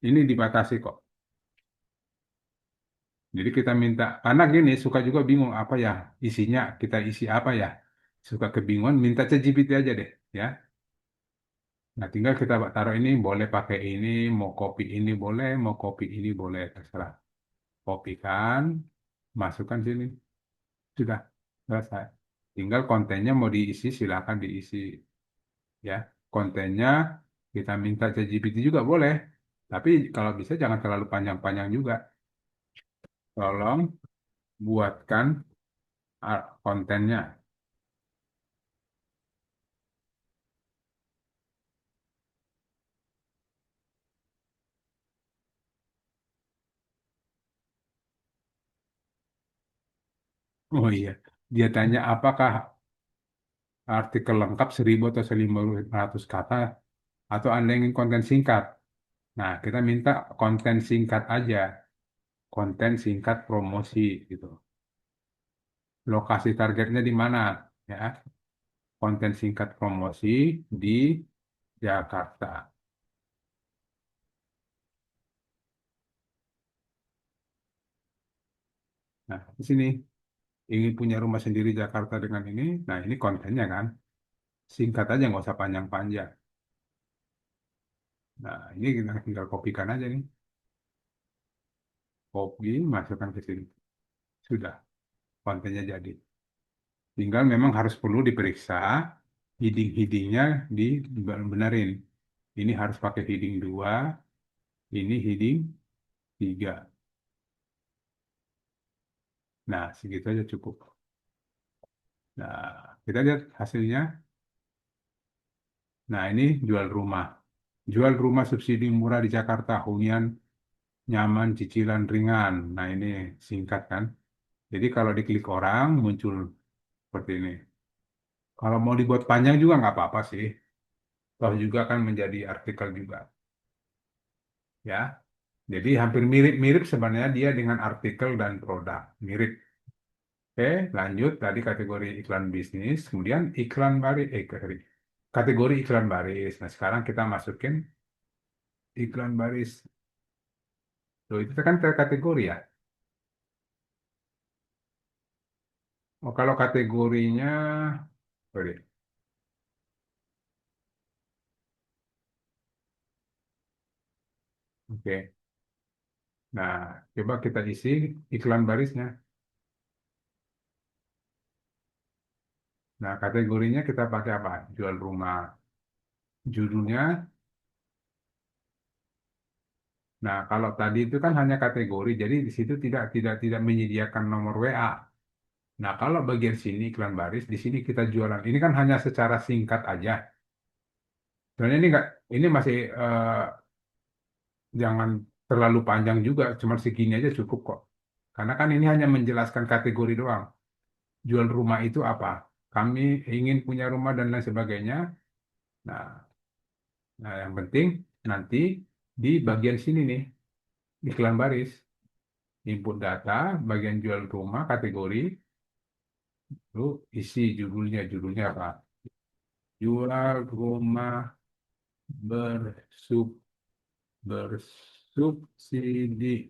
Ini dibatasi kok. Jadi kita minta, karena gini suka juga bingung apa ya isinya, kita isi apa ya. Suka kebingungan, minta ChatGPT aja deh ya. Nah, tinggal kita taruh ini, boleh pakai ini, mau copy ini boleh, mau copy ini boleh, terserah. Kopikan, masukkan sini, sudah selesai. Tinggal kontennya mau diisi, silakan diisi ya. Kontennya kita minta ChatGPT juga boleh, tapi kalau bisa jangan terlalu panjang-panjang juga. Tolong buatkan kontennya. Oh iya, dia tanya apakah artikel lengkap 1000 atau 1500 kata atau Anda ingin konten singkat. Nah, kita minta konten singkat aja, konten singkat promosi gitu. Lokasi targetnya di mana? Ya, konten singkat promosi di Jakarta. Nah, di sini ingin punya rumah sendiri Jakarta dengan ini. Nah, ini kontennya kan. Singkat aja, nggak usah panjang-panjang. Nah, ini kita tinggal kopikan aja nih. Copy, masukkan ke sini. Sudah, kontennya jadi. Tinggal memang harus perlu diperiksa heading-headingnya dibenerin. Ini harus pakai heading 2, ini heading 3. Nah, segitu aja cukup. Nah, kita lihat hasilnya. Nah, ini jual rumah. Jual rumah subsidi murah di Jakarta, hunian nyaman, cicilan ringan. Nah, ini singkat kan. Jadi kalau diklik orang, muncul seperti ini. Kalau mau dibuat panjang juga nggak apa-apa sih. Toh juga kan menjadi artikel juga. Ya, jadi hampir mirip-mirip sebenarnya dia dengan artikel dan produk. Mirip. Oke, lanjut tadi kategori iklan bisnis, kemudian iklan baris, sorry. Kategori iklan baris. Nah, sekarang kita masukin iklan baris. Tuh, itu kan terkategori ya. Oh, kalau kategorinya, sorry. Oke. Nah, coba kita isi iklan barisnya. Nah, kategorinya kita pakai apa? Jual rumah. Judulnya. Nah, kalau tadi itu kan hanya kategori, jadi di situ tidak menyediakan nomor WA. Nah, kalau bagian sini iklan baris, di sini kita jualan. Ini kan hanya secara singkat aja. Sebenarnya ini masih jangan terlalu panjang juga, cuma segini aja cukup kok. Karena kan ini hanya menjelaskan kategori doang. Jual rumah itu apa? Kami ingin punya rumah dan lain sebagainya. Nah, yang penting nanti di bagian sini nih, iklan baris, input data, bagian jual rumah, kategori, lu isi judulnya apa? Jual rumah bersub bersubsidi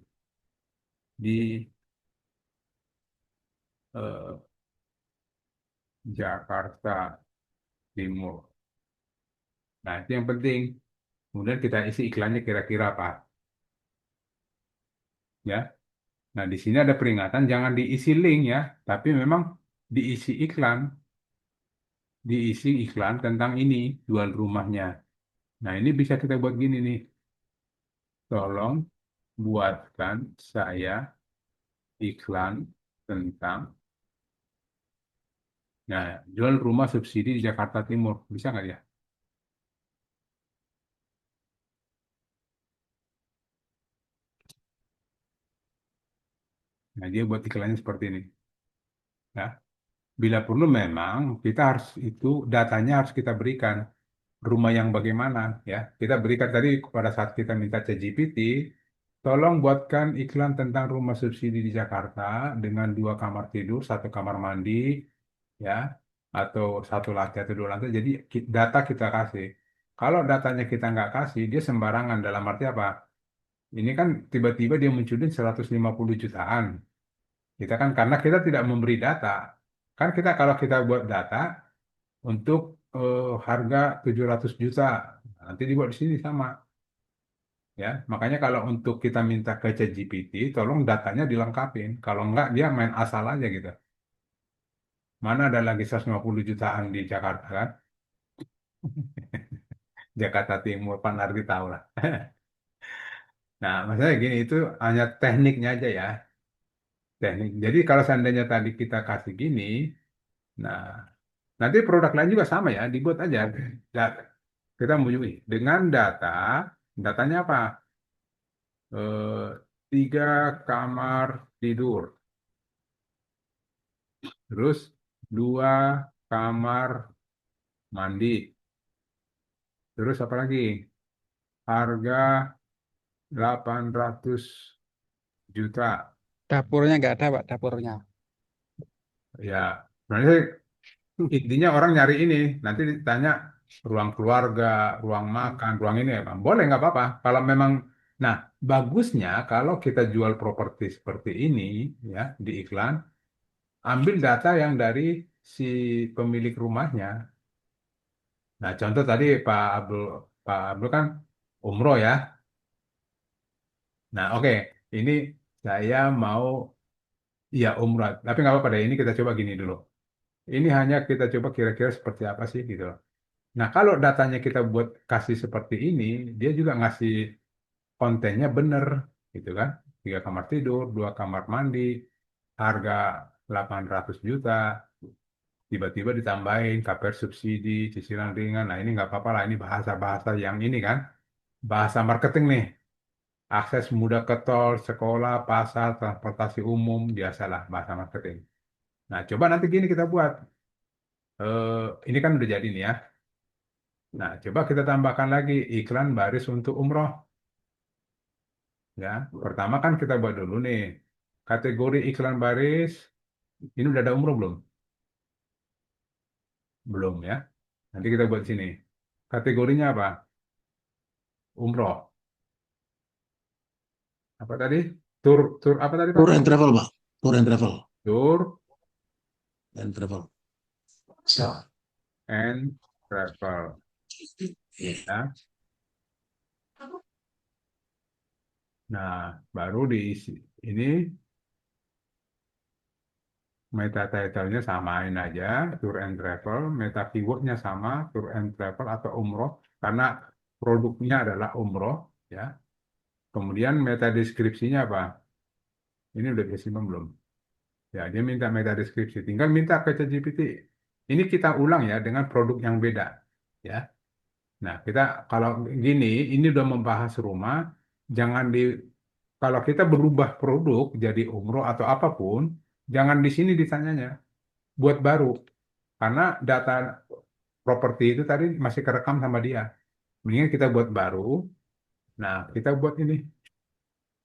di eh, Jakarta Timur. Nah, itu yang penting. Kemudian kita isi iklannya kira-kira apa, ya. Nah, di sini ada peringatan jangan diisi link ya, tapi memang diisi iklan, diisi iklan tentang ini jual rumahnya. Nah, ini bisa kita buat gini nih. Tolong buatkan saya iklan tentang, nah, jual rumah subsidi di Jakarta Timur. Bisa nggak ya? Nah, dia buat iklannya seperti ini. Ya. Bila perlu memang kita harus itu datanya harus kita berikan rumah yang bagaimana ya. Kita berikan tadi pada saat kita minta ChatGPT, tolong buatkan iklan tentang rumah subsidi di Jakarta dengan 2 kamar tidur, 1 kamar mandi, ya. atau satu lantai atau dua lantai. Jadi data kita kasih. Kalau datanya kita nggak kasih, dia sembarangan. Dalam arti apa? Ini kan tiba-tiba dia munculin 150 jutaan. Kita kan karena kita tidak memberi data. Kan kita kalau kita buat data untuk harga 700 juta, nanti dibuat di sini sama. Ya, makanya kalau untuk kita minta ke ChatGPT, tolong datanya dilengkapin. Kalau enggak, dia main asal aja gitu. Mana ada lagi 150 jutaan di Jakarta kan? Jakarta Timur, Pak Nardi tahu lah. Nah, maksudnya gini, itu hanya tekniknya aja ya. Teknik. Jadi kalau seandainya tadi kita kasih gini, nah nanti produk lain juga sama ya, dibuat aja. Da- Kita mau dengan data, datanya apa? Eh, 3 kamar tidur, terus 2 kamar mandi, terus apa lagi? Harga 800 juta. Dapurnya nggak ada, Pak, dapurnya. Ya, sebenarnya intinya orang nyari ini, nanti ditanya ruang keluarga, ruang makan, ruang ini, ya, boleh nggak apa-apa. Kalau memang, nah bagusnya kalau kita jual properti seperti ini ya di iklan, ambil data yang dari si pemilik rumahnya. Nah contoh tadi Pak Abdul kan umroh ya. Nah oke, ini saya mau ya umroh, tapi nggak apa-apa deh. Ini kita coba gini dulu. Ini hanya kita coba kira-kira seperti apa sih gitu. Nah, kalau datanya kita buat kasih seperti ini, dia juga ngasih kontennya bener, gitu kan? 3 kamar tidur, 2 kamar mandi, harga 800 juta, tiba-tiba ditambahin KPR subsidi, cicilan ringan. Nah, ini nggak apa-apa lah, ini bahasa-bahasa yang ini kan, bahasa marketing nih. Akses mudah ke tol, sekolah, pasar, transportasi umum, biasalah bahasa marketing. Nah, coba nanti gini kita buat. Ini kan udah jadi nih ya. Nah, coba kita tambahkan lagi iklan baris untuk umroh. Ya, pertama kan kita buat dulu nih kategori iklan baris. Ini udah ada umroh belum? Belum ya. Nanti kita buat sini. Kategorinya apa? Umroh. Apa tadi? Tur tur apa tadi Pak? Tour and travel, Pak. Tour and travel. Tour And travel. So, and travel. yeah. Ya. Nah, baru diisi. Ini meta title-nya samain aja, tour and travel. Meta keyword-nya sama, tour and travel atau umroh. Karena produknya adalah umroh. Ya. Kemudian meta deskripsinya apa? Ini udah disimpan belum? Ya, dia minta meta deskripsi. Tinggal minta ke ChatGPT. Ini kita ulang ya dengan produk yang beda. Ya. Nah, kita kalau gini, ini udah membahas rumah. Jangan di Kalau kita berubah produk jadi umroh atau apapun, jangan di sini ditanyanya. Buat baru. Karena data properti itu tadi masih kerekam sama dia. Mendingan kita buat baru. Nah, kita buat ini.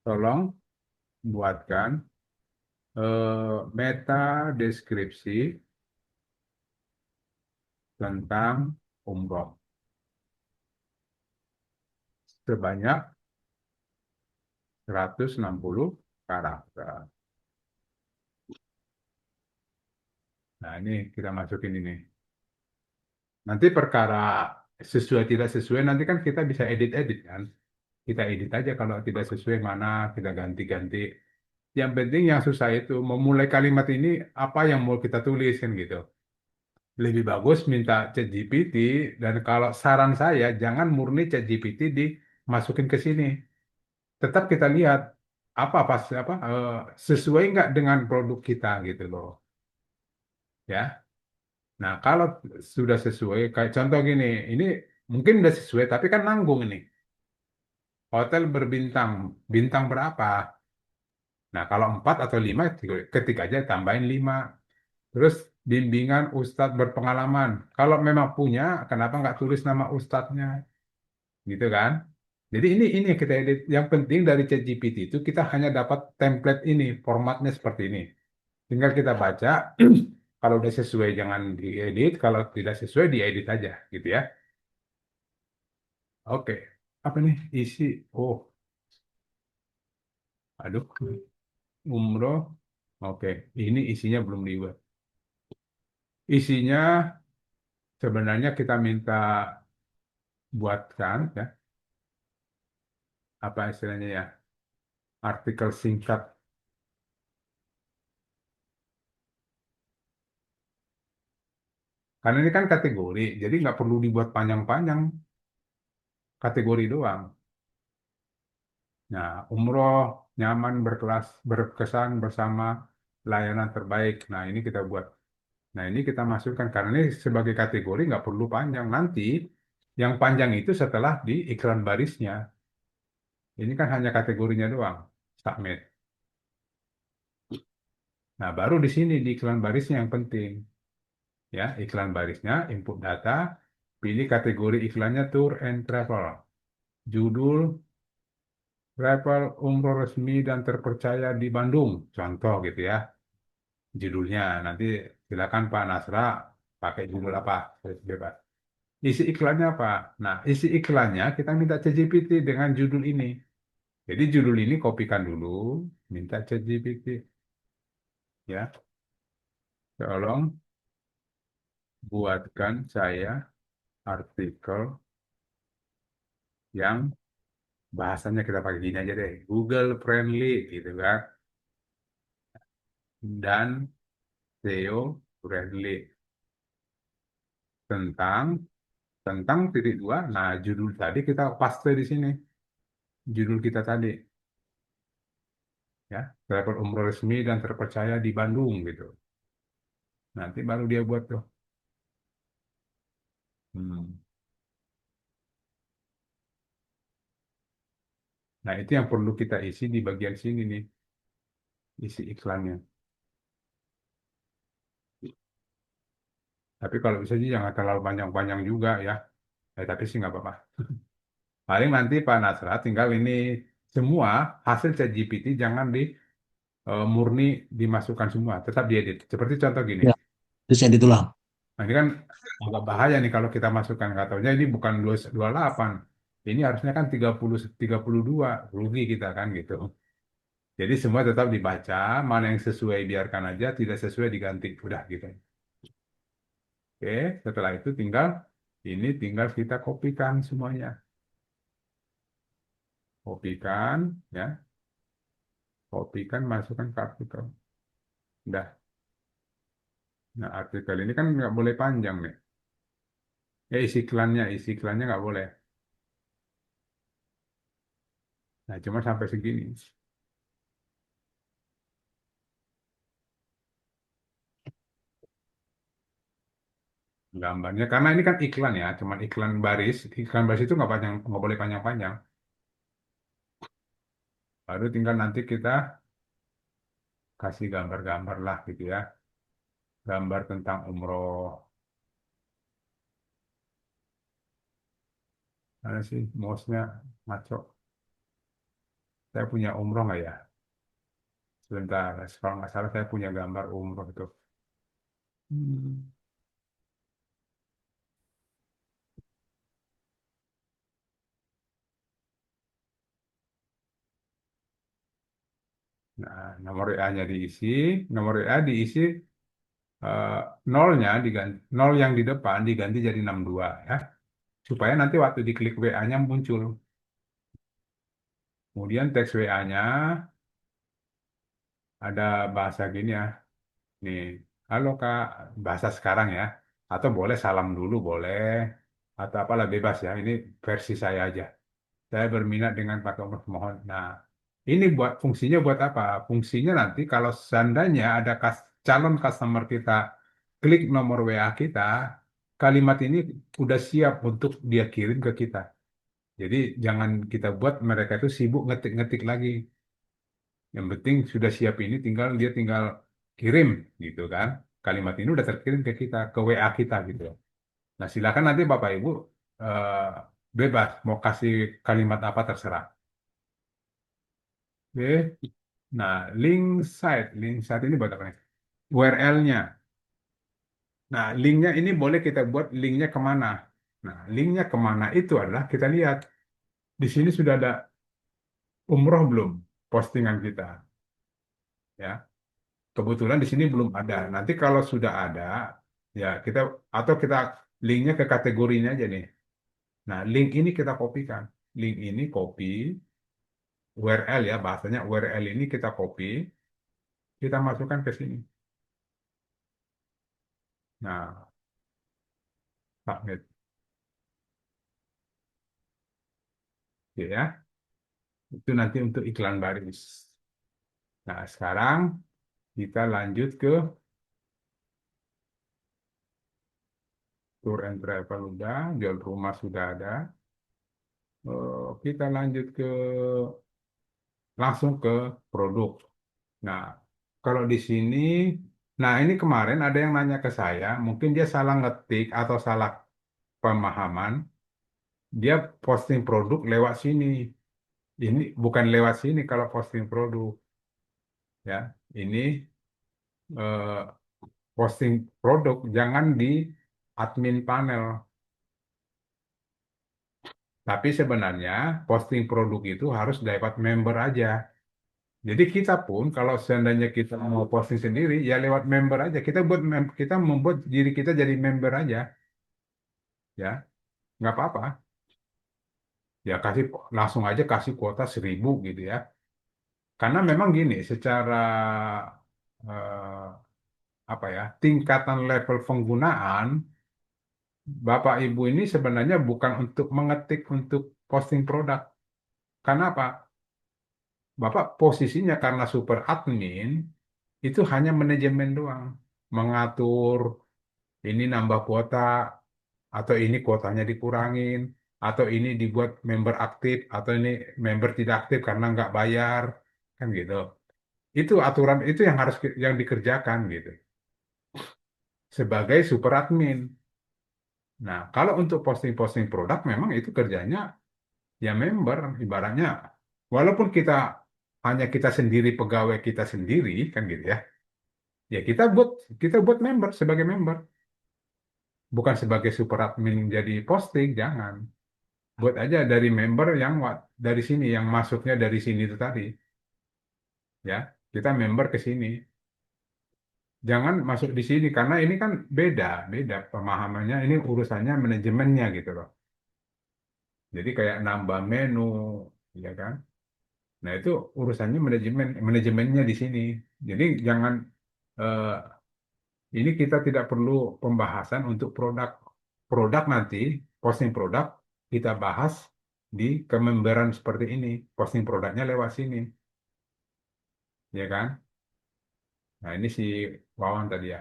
Tolong buatkan meta deskripsi tentang umroh sebanyak 160 karakter. Nah, ini kita masukin ini. Nanti perkara sesuai tidak sesuai, nanti kan kita bisa edit-edit kan. Kita edit aja kalau tidak sesuai mana, kita ganti-ganti. Yang penting yang susah itu, memulai kalimat ini apa yang mau kita tulis kan gitu. Lebih bagus minta ChatGPT, dan kalau saran saya, jangan murni ChatGPT dimasukin ke sini. Tetap kita lihat sesuai nggak dengan produk kita gitu loh ya. Nah kalau sudah sesuai kayak contoh gini, ini mungkin udah sesuai tapi kan nanggung ini hotel berbintang, bintang berapa. Nah kalau 4 atau 5, ketik aja tambahin 5. Terus bimbingan ustadz berpengalaman, kalau memang punya kenapa nggak tulis nama ustadznya gitu kan. Jadi ini yang kita edit. Yang penting dari ChatGPT itu kita hanya dapat template ini, formatnya seperti ini. Tinggal kita baca, Kalau udah sesuai jangan diedit, kalau tidak sesuai diedit aja gitu ya. Oke. Apa nih isi? Oh, aduh, umroh. Oke, ini isinya belum dibuat. Isinya sebenarnya kita minta buatkan ya, apa istilahnya ya, artikel singkat. Karena ini kan kategori, jadi nggak perlu dibuat panjang-panjang, kategori doang. Nah, umroh nyaman berkelas berkesan bersama layanan terbaik. Nah, ini kita buat. Nah, ini kita masukkan karena ini sebagai kategori nggak perlu panjang. Nanti yang panjang itu setelah di iklan barisnya. Ini kan hanya kategorinya doang. Submit. Nah, baru di sini di iklan barisnya yang penting. Ya, iklan barisnya, input data, pilih kategori iklannya Tour and Travel. Judul travel umroh resmi dan terpercaya di Bandung. Contoh gitu ya. Judulnya. Nanti silakan Pak Nasra pakai judul apa, bebas. Isi iklannya apa? Nah, isi iklannya kita minta ChatGPT dengan judul ini. Jadi judul ini kopikan dulu, minta ChatGPT ya. Tolong buatkan saya artikel yang bahasanya kita pakai gini aja deh, Google friendly gitu kan, dan SEO friendly tentang tentang titik dua. Nah, judul tadi kita paste di sini, judul kita tadi ya, travel umroh resmi dan terpercaya di Bandung gitu. Nanti baru dia buat tuh. Hmm. Nah, itu yang perlu kita isi di bagian sini nih, isi iklannya. Tapi kalau bisa sih jangan terlalu panjang-panjang juga ya. Tapi sih nggak apa-apa. Paling nanti Pak Nasra tinggal ini semua hasil ChatGPT jangan di murni dimasukkan semua, tetap diedit. Seperti contoh gini. Ya, terus edit ulang. Nah, ini kan agak bahaya nih kalau kita masukkan katanya ini bukan 28. Ini harusnya kan 32, rugi kita kan gitu. Jadi semua tetap dibaca, mana yang sesuai biarkan aja, tidak sesuai diganti. Udah gitu. Oke, setelah itu tinggal kita kopikan semuanya. Kopikan, ya. Kopikan, masukkan ke artikel. Udah. Nah, artikel ini kan nggak boleh panjang nih. Isi iklannya nggak boleh. Nah, cuma sampai segini. Gambarnya, karena ini kan iklan ya, cuman iklan baris. Iklan baris itu nggak boleh panjang-panjang. Baru tinggal nanti kita kasih gambar-gambar lah gitu ya. Gambar tentang umroh. Mana sih mouse-nya ngaco. Saya punya umroh nggak ya? Sebentar, kalau nggak salah saya punya gambar umroh itu. Hmm. Nah, nomor WA-nya diisi, nomor WA diisi eh, nolnya diganti, nol yang di depan diganti jadi 62 ya, supaya nanti waktu diklik WA-nya muncul. Kemudian teks WA-nya ada bahasa gini ya, nih, halo Kak, bahasa sekarang ya, atau boleh salam dulu boleh, atau apalah bebas ya, ini versi saya aja. Saya berminat dengan pakai umroh mohon. Nah, ini fungsinya buat apa? Fungsinya nanti kalau seandainya ada calon customer kita klik nomor WA kita, kalimat ini udah siap untuk dia kirim ke kita. Jadi jangan kita buat mereka itu sibuk ngetik-ngetik lagi. Yang penting sudah siap ini dia tinggal kirim gitu kan. Kalimat ini udah terkirim ke kita, ke WA kita gitu. Nah, silakan nanti Bapak Ibu eh, bebas mau kasih kalimat apa terserah. Oke. Nah, link site ini buat apa nih? URL-nya. Nah, linknya ini boleh kita buat linknya kemana. Nah, linknya kemana itu adalah kita lihat di sini sudah ada umroh belum postingan kita, ya. Kebetulan di sini belum ada. Nanti kalau sudah ada, ya kita atau kita linknya ke kategorinya aja nih. Nah, link ini kita kopikan. Link ini copy, URL ya, bahasanya URL ini kita copy, kita masukkan ke sini. Nah, submit. Oke ya. Itu nanti untuk iklan baris. Nah, sekarang kita lanjut ke tour and travel udah, jual rumah sudah ada. Kita lanjut ke langsung ke produk. Nah, kalau di sini, nah ini kemarin ada yang nanya ke saya, mungkin dia salah ngetik atau salah pemahaman, dia posting produk lewat sini. Ini bukan lewat sini kalau posting produk, ya. Ini eh, posting produk jangan di admin panel. Tapi sebenarnya posting produk itu harus dapat member aja. Jadi kita pun kalau seandainya kita mau posting sendiri ya lewat member aja. Kita membuat diri kita jadi member aja, ya nggak apa-apa. Ya langsung aja kasih kuota 1.000 gitu ya. Karena memang gini, secara eh, apa ya tingkatan level penggunaan Bapak Ibu ini sebenarnya bukan untuk mengetik untuk posting produk. Karena apa? Bapak posisinya karena super admin itu hanya manajemen doang, mengatur ini nambah kuota atau ini kuotanya dikurangin atau ini dibuat member aktif atau ini member tidak aktif karena nggak bayar kan gitu. Itu aturan itu yang harus yang dikerjakan gitu sebagai super admin. Nah, kalau untuk posting-posting produk memang itu kerjanya ya member ibaratnya walaupun hanya kita sendiri pegawai kita sendiri kan gitu ya. Ya kita buat member sebagai member, bukan sebagai super admin jadi posting, jangan. Buat aja dari member yang dari sini yang masuknya dari sini itu tadi, ya. Kita member ke sini. Jangan masuk di sini karena ini kan beda, beda pemahamannya. Ini urusannya manajemennya gitu loh. Jadi kayak nambah menu, ya kan? Nah, itu urusannya manajemennya di sini. Jadi jangan eh, ini kita tidak perlu pembahasan untuk produk. Produk nanti, posting produk, kita bahas di kememberan seperti ini. Posting produknya lewat sini, ya kan? Nah, ini si Wawan tadi ya.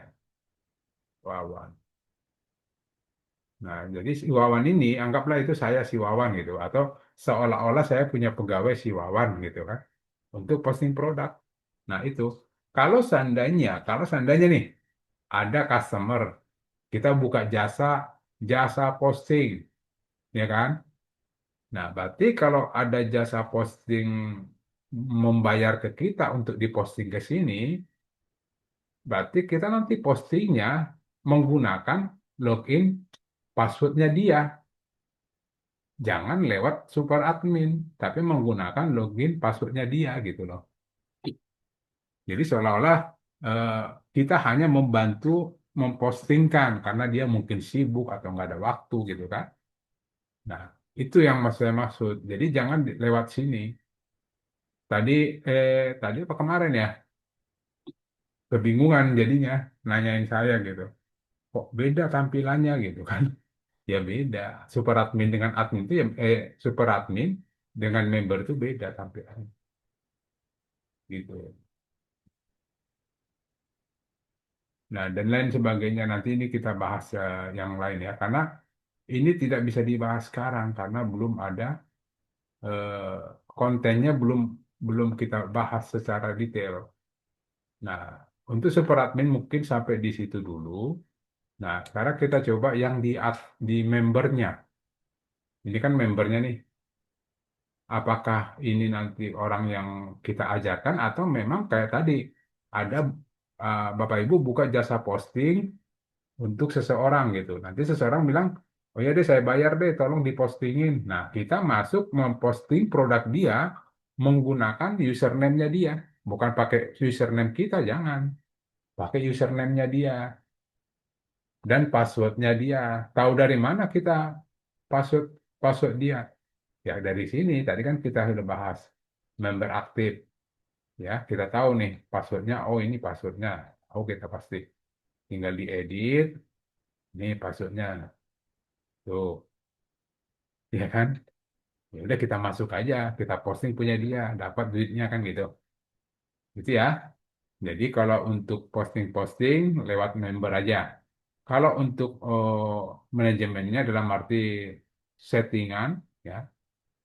Wawan. Nah, jadi si Wawan ini, anggaplah itu saya si Wawan gitu. Atau seolah-olah saya punya pegawai si Wawan gitu kan. Untuk posting produk. Nah, itu. Kalau seandainya nih, ada customer, kita buka jasa posting, ya kan? Nah, berarti kalau ada jasa posting membayar ke kita untuk diposting ke sini, berarti kita nanti postingnya menggunakan login passwordnya dia. Jangan lewat super admin, tapi menggunakan login passwordnya dia gitu loh. Jadi seolah-olah eh, kita hanya membantu mempostingkan karena dia mungkin sibuk atau nggak ada waktu gitu kan. Nah, itu yang saya maksud. Jadi jangan lewat sini. Tadi tadi apa kemarin ya? Kebingungan jadinya nanyain saya gitu. Kok beda tampilannya gitu kan? Ya beda. Super admin dengan admin itu ya super admin dengan member itu beda tampilannya gitu. Nah, dan lain sebagainya nanti ini kita bahas yang lain ya karena ini tidak bisa dibahas sekarang karena belum ada eh, kontennya belum belum kita bahas secara detail. Nah, untuk super admin mungkin sampai di situ dulu. Nah, sekarang kita coba yang di membernya. Ini kan membernya nih. Apakah ini nanti orang yang kita ajarkan atau memang kayak tadi ada Bapak Ibu buka jasa posting, untuk seseorang gitu. Nanti seseorang bilang, oh ya deh saya bayar deh, tolong dipostingin. Nah, kita masuk memposting produk dia menggunakan username-nya dia. Bukan pakai username kita, jangan. Pakai username-nya dia dan password-nya dia. Tahu dari mana kita password password dia? Ya dari sini, tadi kan kita sudah bahas member aktif. Ya, kita tahu nih passwordnya, oh ini passwordnya. Oh kita pasti tinggal diedit, ini passwordnya. Tuh, ya kan? Ya udah kita masuk aja, kita posting punya dia, dapat duitnya kan gitu. Gitu ya. Jadi kalau untuk posting-posting lewat member aja. Kalau untuk manajemennya dalam arti settingan ya,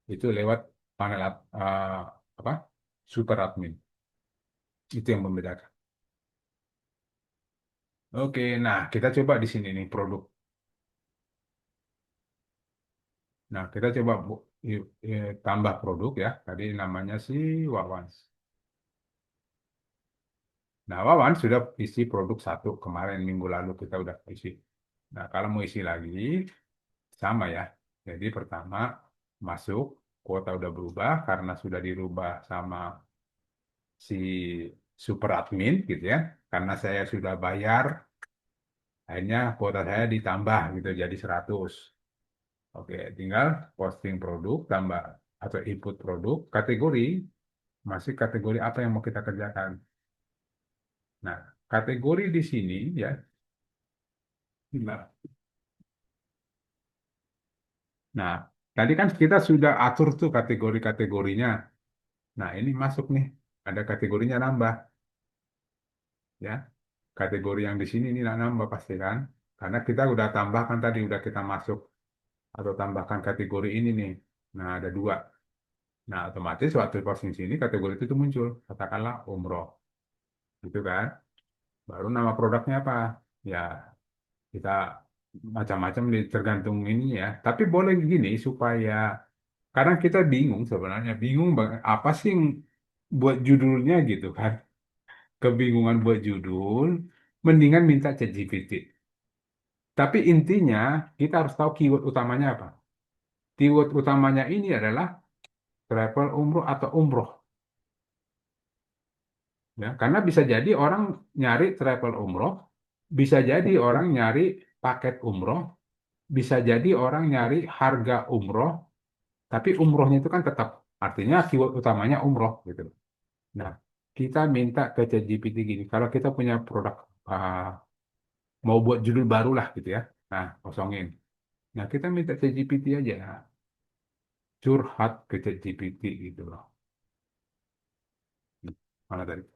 itu lewat panel apa? Super admin. Itu yang membedakan. Oke, nah kita coba di sini nih produk. Nah, kita coba tambah produk ya. Tadi namanya si Wawan. Nah, Wawan sudah isi produk satu kemarin minggu lalu kita udah isi. Nah, kalau mau isi lagi sama ya. Jadi pertama masuk kuota udah berubah karena sudah dirubah sama si super admin gitu ya. Karena saya sudah bayar, akhirnya kuota saya ditambah gitu jadi 100. Oke, tinggal posting produk tambah atau input produk kategori masih kategori apa yang mau kita kerjakan. Nah, kategori di sini ya. Nah, nah, tadi kan kita sudah atur tuh kategori-kategorinya. Nah, ini masuk nih. Ada kategorinya nambah ya. Kategori yang di sini ini nambah pasti kan. Karena kita udah tambahkan tadi, udah kita masuk atau tambahkan kategori ini nih. Nah, ada dua. Nah, otomatis waktu posting sini kategori itu tuh muncul. Katakanlah umroh. Gitu kan. Baru nama produknya apa? Ya, kita macam-macam tergantung ini ya. Tapi boleh gini supaya kadang kita bingung sebenarnya, bingung apa sih yang buat judulnya gitu kan. Kebingungan buat judul, mendingan minta ChatGPT. Tapi intinya kita harus tahu keyword utamanya apa. Keyword utamanya ini adalah travel umroh atau umroh. Ya, karena bisa jadi orang nyari travel umroh, bisa jadi orang nyari paket umroh, bisa jadi orang nyari harga umroh, tapi umrohnya itu kan tetap artinya keyword utamanya umroh gitu. Nah, kita minta ke ChatGPT gini, kalau kita punya produk mau buat judul baru lah gitu ya. Nah, kosongin. Nah, kita minta ChatGPT aja curhat ke ChatGPT gitu loh. Mana tadi?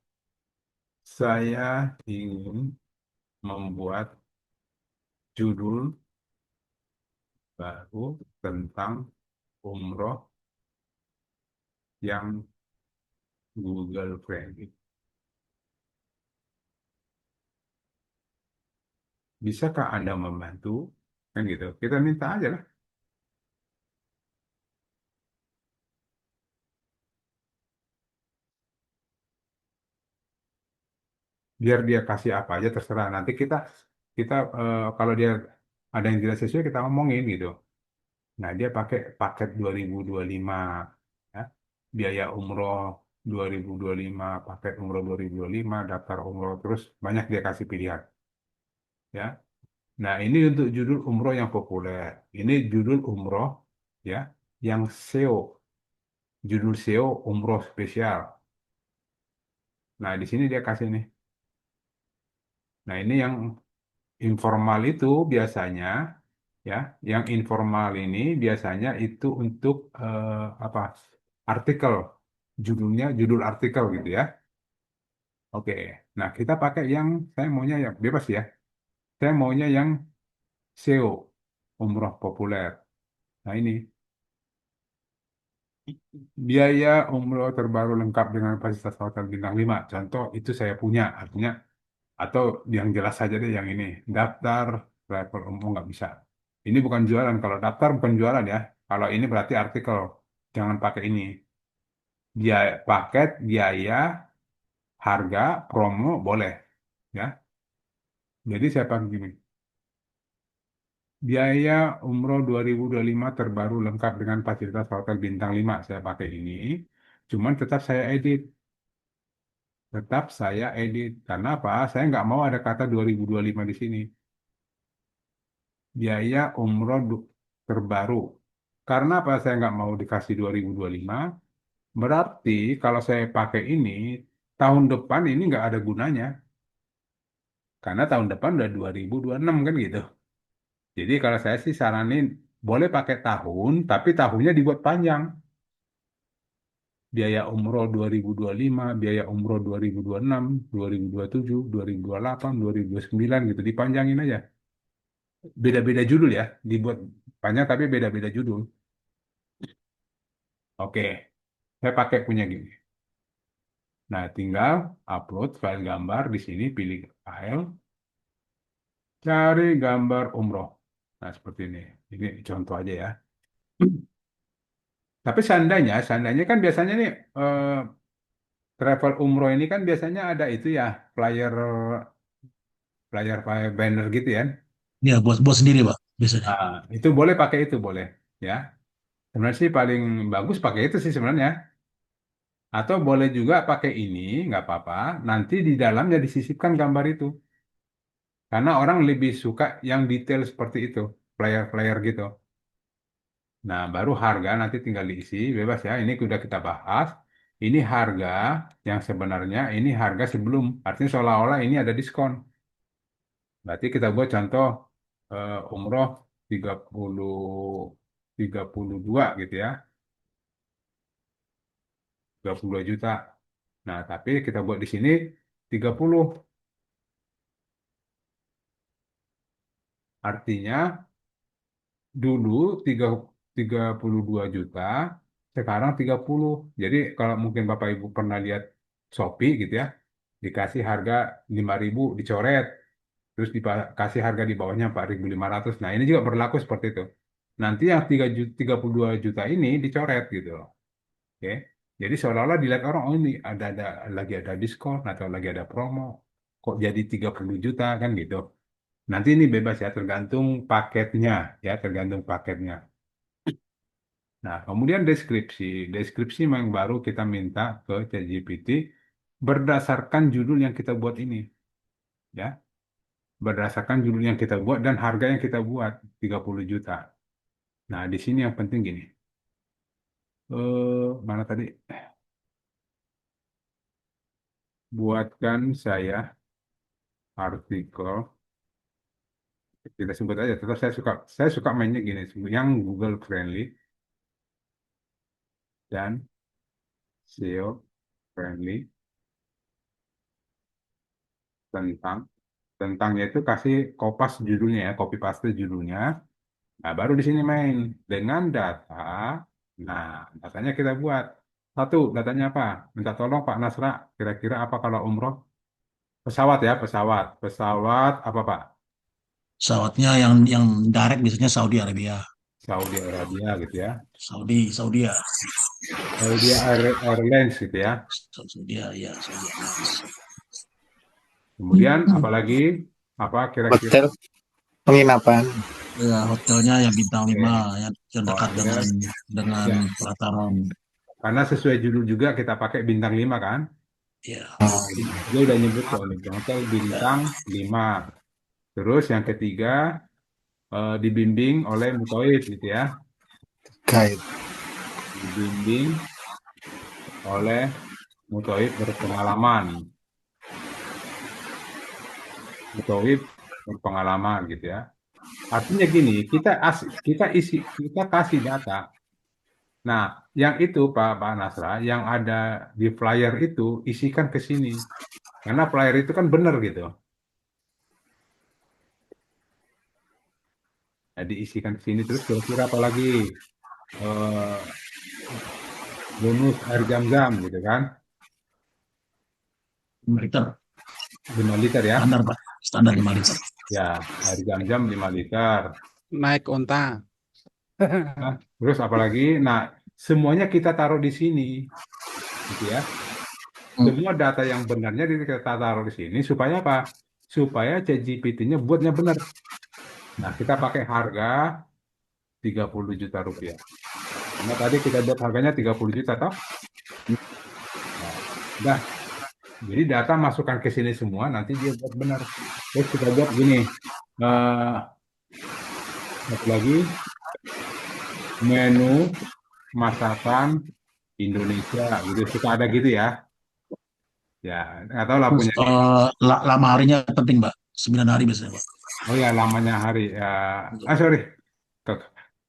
Saya ingin membuat judul baru tentang umroh yang Google friendly. Bisakah Anda membantu? Kan gitu. Kita minta aja lah. Biar dia kasih apa aja terserah. Nanti kita kalau dia ada yang tidak sesuai kita ngomongin gitu. Nah, dia pakai paket 2025 ya. Biaya umroh 2025, paket umroh 2025, daftar umroh terus banyak dia kasih pilihan ya. Nah, ini untuk judul umroh yang populer. Ini judul umroh ya yang SEO, judul SEO umroh spesial. Nah, di sini dia kasih nih. Nah, ini yang informal itu biasanya ya, yang informal ini biasanya itu untuk apa? Artikel, judulnya judul artikel gitu ya. Oke, nah kita pakai yang saya maunya yang bebas ya. Saya maunya yang SEO, umroh populer. Nah ini biaya umroh terbaru lengkap dengan fasilitas hotel bintang 5. Contoh itu saya punya, artinya atau yang jelas saja deh yang ini. Daftar travel umroh nggak bisa. Ini bukan jualan. Kalau daftar bukan jualan ya. Kalau ini berarti artikel. Jangan pakai ini. Biaya paket, biaya, harga, promo boleh. Ya. Jadi saya pakai gini. Biaya umroh 2025 terbaru lengkap dengan fasilitas hotel bintang 5. Saya pakai ini. Cuman tetap saya edit. Tetap saya edit. Karena apa? Saya nggak mau ada kata 2025 di sini. Biaya umroh terbaru. Karena apa saya nggak mau dikasih 2025? Berarti kalau saya pakai ini, tahun depan ini nggak ada gunanya. Karena tahun depan udah 2026 kan gitu. Jadi kalau saya sih saranin boleh pakai tahun, tapi tahunnya dibuat panjang. Biaya umroh 2025, biaya umroh 2026, 2027, 2028, 2029 gitu. Dipanjangin aja. Beda-beda judul ya. Dibuat panjang tapi beda-beda judul. Oke, saya pakai punya gini. Nah, tinggal upload file gambar di sini, pilih file, cari gambar umroh. Nah, seperti ini. Ini contoh aja ya. Tapi seandainya kan biasanya nih travel umroh ini kan biasanya ada itu ya, flyer flyer banner gitu ya. Ya, buat buat sendiri, Pak, biasanya. Nah, itu boleh pakai itu boleh ya. Sebenarnya sih paling bagus pakai itu sih sebenarnya. Atau boleh juga pakai ini, nggak apa-apa. Nanti di dalamnya disisipkan gambar itu. Karena orang lebih suka yang detail seperti itu, flyer-flyer gitu. Nah, baru harga nanti tinggal diisi, bebas ya. Ini sudah kita bahas. Ini harga yang sebenarnya, ini harga sebelum. Artinya seolah-olah ini ada diskon. Berarti kita buat contoh umroh 32 gitu ya, 32 juta. Nah, tapi kita buat di sini 30. Artinya dulu tiga 32 juta, sekarang 30. Jadi kalau mungkin Bapak Ibu pernah lihat Shopee gitu ya, dikasih harga 5.000 dicoret, terus dikasih harga di bawahnya 4.500. Nah, ini juga berlaku seperti itu. Nanti yang 32 juta ini dicoret gitu loh. Oke. Jadi seolah-olah dilihat orang, oh ini lagi ada diskon atau lagi ada promo. Kok jadi 30 juta kan gitu. Nanti ini bebas ya, tergantung paketnya ya, tergantung paketnya. Nah, kemudian deskripsi. Deskripsi yang baru kita minta ke ChatGPT berdasarkan judul yang kita buat ini ya. Berdasarkan judul yang kita buat dan harga yang kita buat 30 juta. Nah, di sini yang penting gini. Mana tadi? Buatkan saya artikel, kita sebut aja. Tetap saya suka mainnya gini, yang Google friendly dan SEO friendly tentang tentangnya itu kasih kopas judulnya ya, copy paste judulnya. Nah, baru di sini main dengan data. Nah, datanya kita buat. Satu, datanya apa? Minta tolong Pak Nasra, kira-kira apa kalau umroh? Pesawat ya, pesawat. Pesawat apa Pak? Pesawatnya yang direct biasanya Saudi Arabia. Saudi Arabia gitu ya. Saudi ya. Saudi Airlines gitu ya. Saudi ya, Saudi Airlines. Kemudian apalagi? Apa kira-kira? Hotel penginapan. Ya, hotelnya yang bintang 5 Oke. yang dekat Hotel. dengan Ya, pelataran. karena sesuai judul juga kita pakai bintang 5 kan. Ya, Oh, Dia udah nyebut kok nih, hotel bintang 5. Terus yang ketiga dibimbing oleh Mutoid gitu ya. guide. Dibimbing oleh Mutoid berpengalaman. Mutoid berpengalaman gitu ya. Artinya gini, kita kasih data. Nah, yang itu Pak Nasra, yang ada di flyer itu isikan ke sini. Karena flyer itu kan benar gitu. Nah, diisikan ke sini terus kira-kira apa lagi? Eh, bonus air jam-jam gitu kan. 5 liter. 5 liter ya. Standar, Pak. Standar 5 liter. Ya, air jam-jam 5 liter. Naik unta. Nah, terus apa lagi? Nah, semuanya kita taruh di sini gitu ya. Semua data yang benarnya kita taruh di sini supaya apa? Supaya ChatGPT-nya buatnya benar. Nah, kita pakai harga 30 juta rupiah. Karena tadi kita buat harganya 30 juta, toh? Nah, udah. Jadi data masukkan ke sini semua, nanti dia buat benar. Terus kita buat gini, eh satu lagi, menu masakan Indonesia, gitu. Suka ada gitu ya. Ya, nggak tahu lah Terus punya. lama harinya penting, Mbak. 9 hari biasanya, Mbak. Oh ya, lamanya hari. Ya, sorry, ke,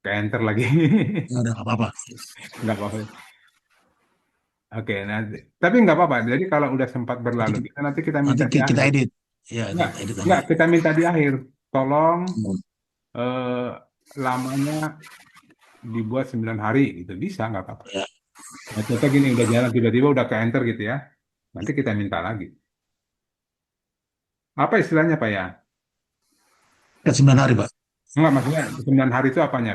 ke enter lagi. Ya udah nggak apa-apa. Nggak apa-apa. Oke, nanti. Tapi nggak apa-apa. Jadi kalau udah sempat Nanti berlalu, nanti kita nanti minta di kita akhir. edit. Ya, Nggak, edit nggak, nanti. kita minta di akhir. Tolong Hmm. eh, lamanya dibuat 9 hari, gitu. Bisa, nggak apa-apa. Ya, Nah, contoh gini, udah jalan tiba-tiba udah ke enter gitu ya. Nanti kita minta lagi. Apa istilahnya, Pak ya? kan 9 hari, Pak. Enggak, maksudnya 9 hari itu apanya?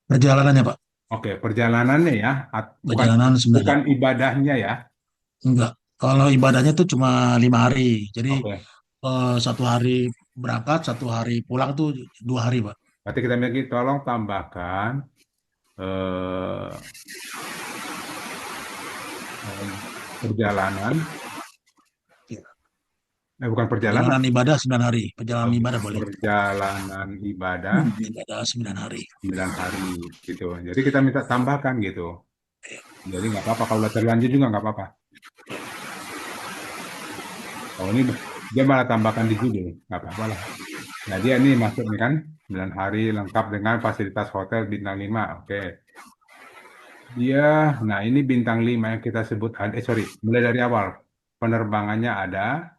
Perjalanannya, Pak. Oke, perjalanannya ya, bukan Perjalanan 9 bukan hari. ibadahnya ya. Enggak. Kalau ibadahnya tuh cuma 5 hari. Jadi Oke, 1 hari berangkat, 1 hari pulang tuh 2 hari, Pak. berarti kita lagi tolong tambahkan eh, eh, perjalanan, Ya. bukan perjalanan, Perjalanan ibadah 9 hari. Perjalanan oke, ibadah boleh. perjalanan ibadah Ibadah 9 hari. 9 hari gitu. Jadi kita minta tambahkan gitu. Jadi nggak apa-apa kalau udah terlanjur juga nggak apa-apa. Oh ini dia malah tambahkan di judul, nggak apa-apa lah. Nah dia ini masuk nih kan 9 hari lengkap dengan fasilitas hotel bintang 5. Oke. Dia, nah ini bintang 5 yang kita sebut, sorry, mulai dari awal. Penerbangannya ada,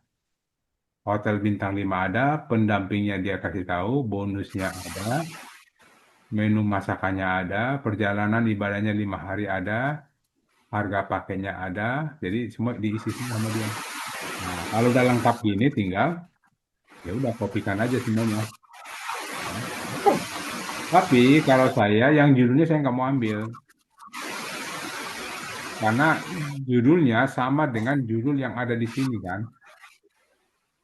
hotel bintang 5 ada, pendampingnya dia kasih tahu, bonusnya ada, menu masakannya ada, perjalanan ibadahnya 5 hari ada, harga pakainya ada, jadi semua diisi semua sama dia. Nah, kalau udah lengkap gini tinggal, ya udah kopikan aja semuanya. Ya. Tapi kalau saya, yang judulnya saya nggak mau ambil. Karena judulnya sama dengan judul yang ada di sini kan.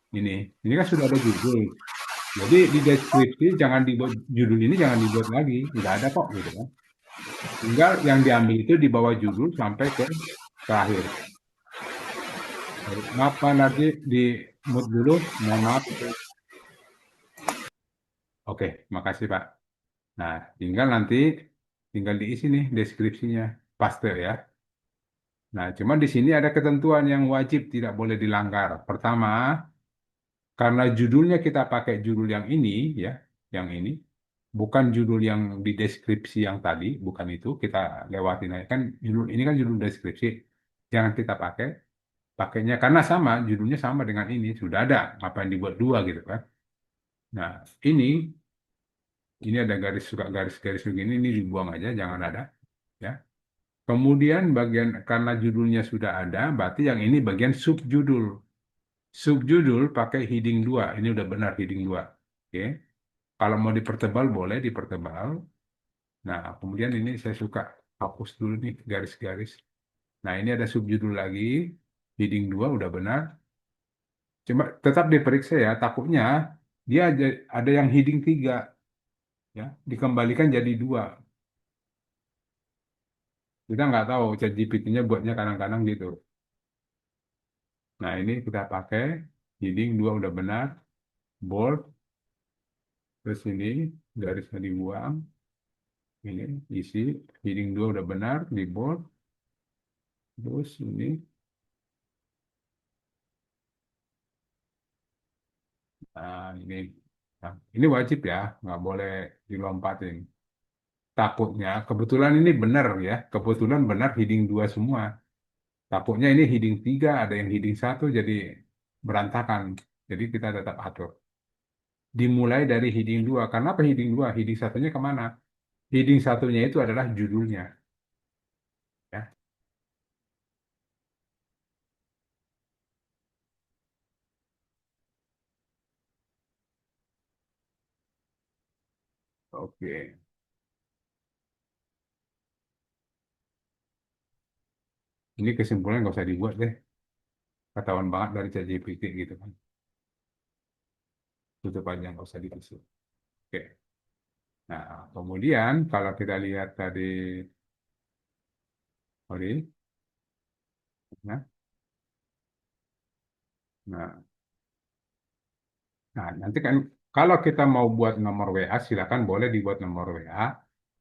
Ini kan sudah ada judul. Jadi di deskripsi jangan dibuat judul ini jangan dibuat lagi, nggak ada kok gitu kan. Tinggal yang diambil itu di bawah judul sampai ke terakhir. Maaf Pak nanti di mood dulu, mohon maaf. Oke, makasih Pak. Nah, tinggal diisi nih deskripsinya, paste ya. Nah, cuman di sini ada ketentuan yang wajib tidak boleh dilanggar. Pertama, karena judulnya kita pakai judul yang ini ya, yang ini bukan judul yang di deskripsi yang tadi, bukan itu kita lewatin aja kan judul ini kan judul deskripsi. Jangan kita pakainya karena sama judulnya sama dengan ini sudah ada, ngapain dibuat dua gitu kan. Nah, ini ini ada garis suka garis-garis begini ini dibuang aja, jangan ada ya. Kemudian bagian karena judulnya sudah ada, berarti yang ini bagian subjudul. Subjudul pakai heading 2. Ini udah benar heading 2. Oke. Kalau mau dipertebal boleh dipertebal. Nah, kemudian ini saya suka hapus dulu nih garis-garis. Nah, ini ada subjudul lagi. Heading 2 udah benar. Cuma tetap diperiksa ya. Takutnya dia ada yang heading 3 ya, dikembalikan jadi 2. Kita nggak tahu ChatGPT-nya buatnya kadang-kadang gitu. Nah, ini kita pakai heading 2 udah benar. Bold. Terus ini garisnya dibuang. Ini isi heading 2 udah benar di bold. Terus ini, nah, ini wajib ya, nggak boleh dilompatin. Takutnya, kebetulan ini benar ya, kebetulan benar heading 2 semua. Takutnya ini heading 3 ada yang heading 1 jadi berantakan. Jadi kita tetap atur. Dimulai dari heading 2. Karena apa heading 2? Heading satunya kemana? Heading satunya itu adalah judulnya. Ya. Oke. Ini kesimpulan nggak usah dibuat deh. Ketahuan banget dari ChatGPT gitu kan. Tutup aja nggak usah ditulis. Oke. Nah, kemudian kalau kita lihat tadi, sorry, ya. Nah, nah, nanti kan kalau kita mau buat nomor WA, silakan boleh dibuat nomor WA.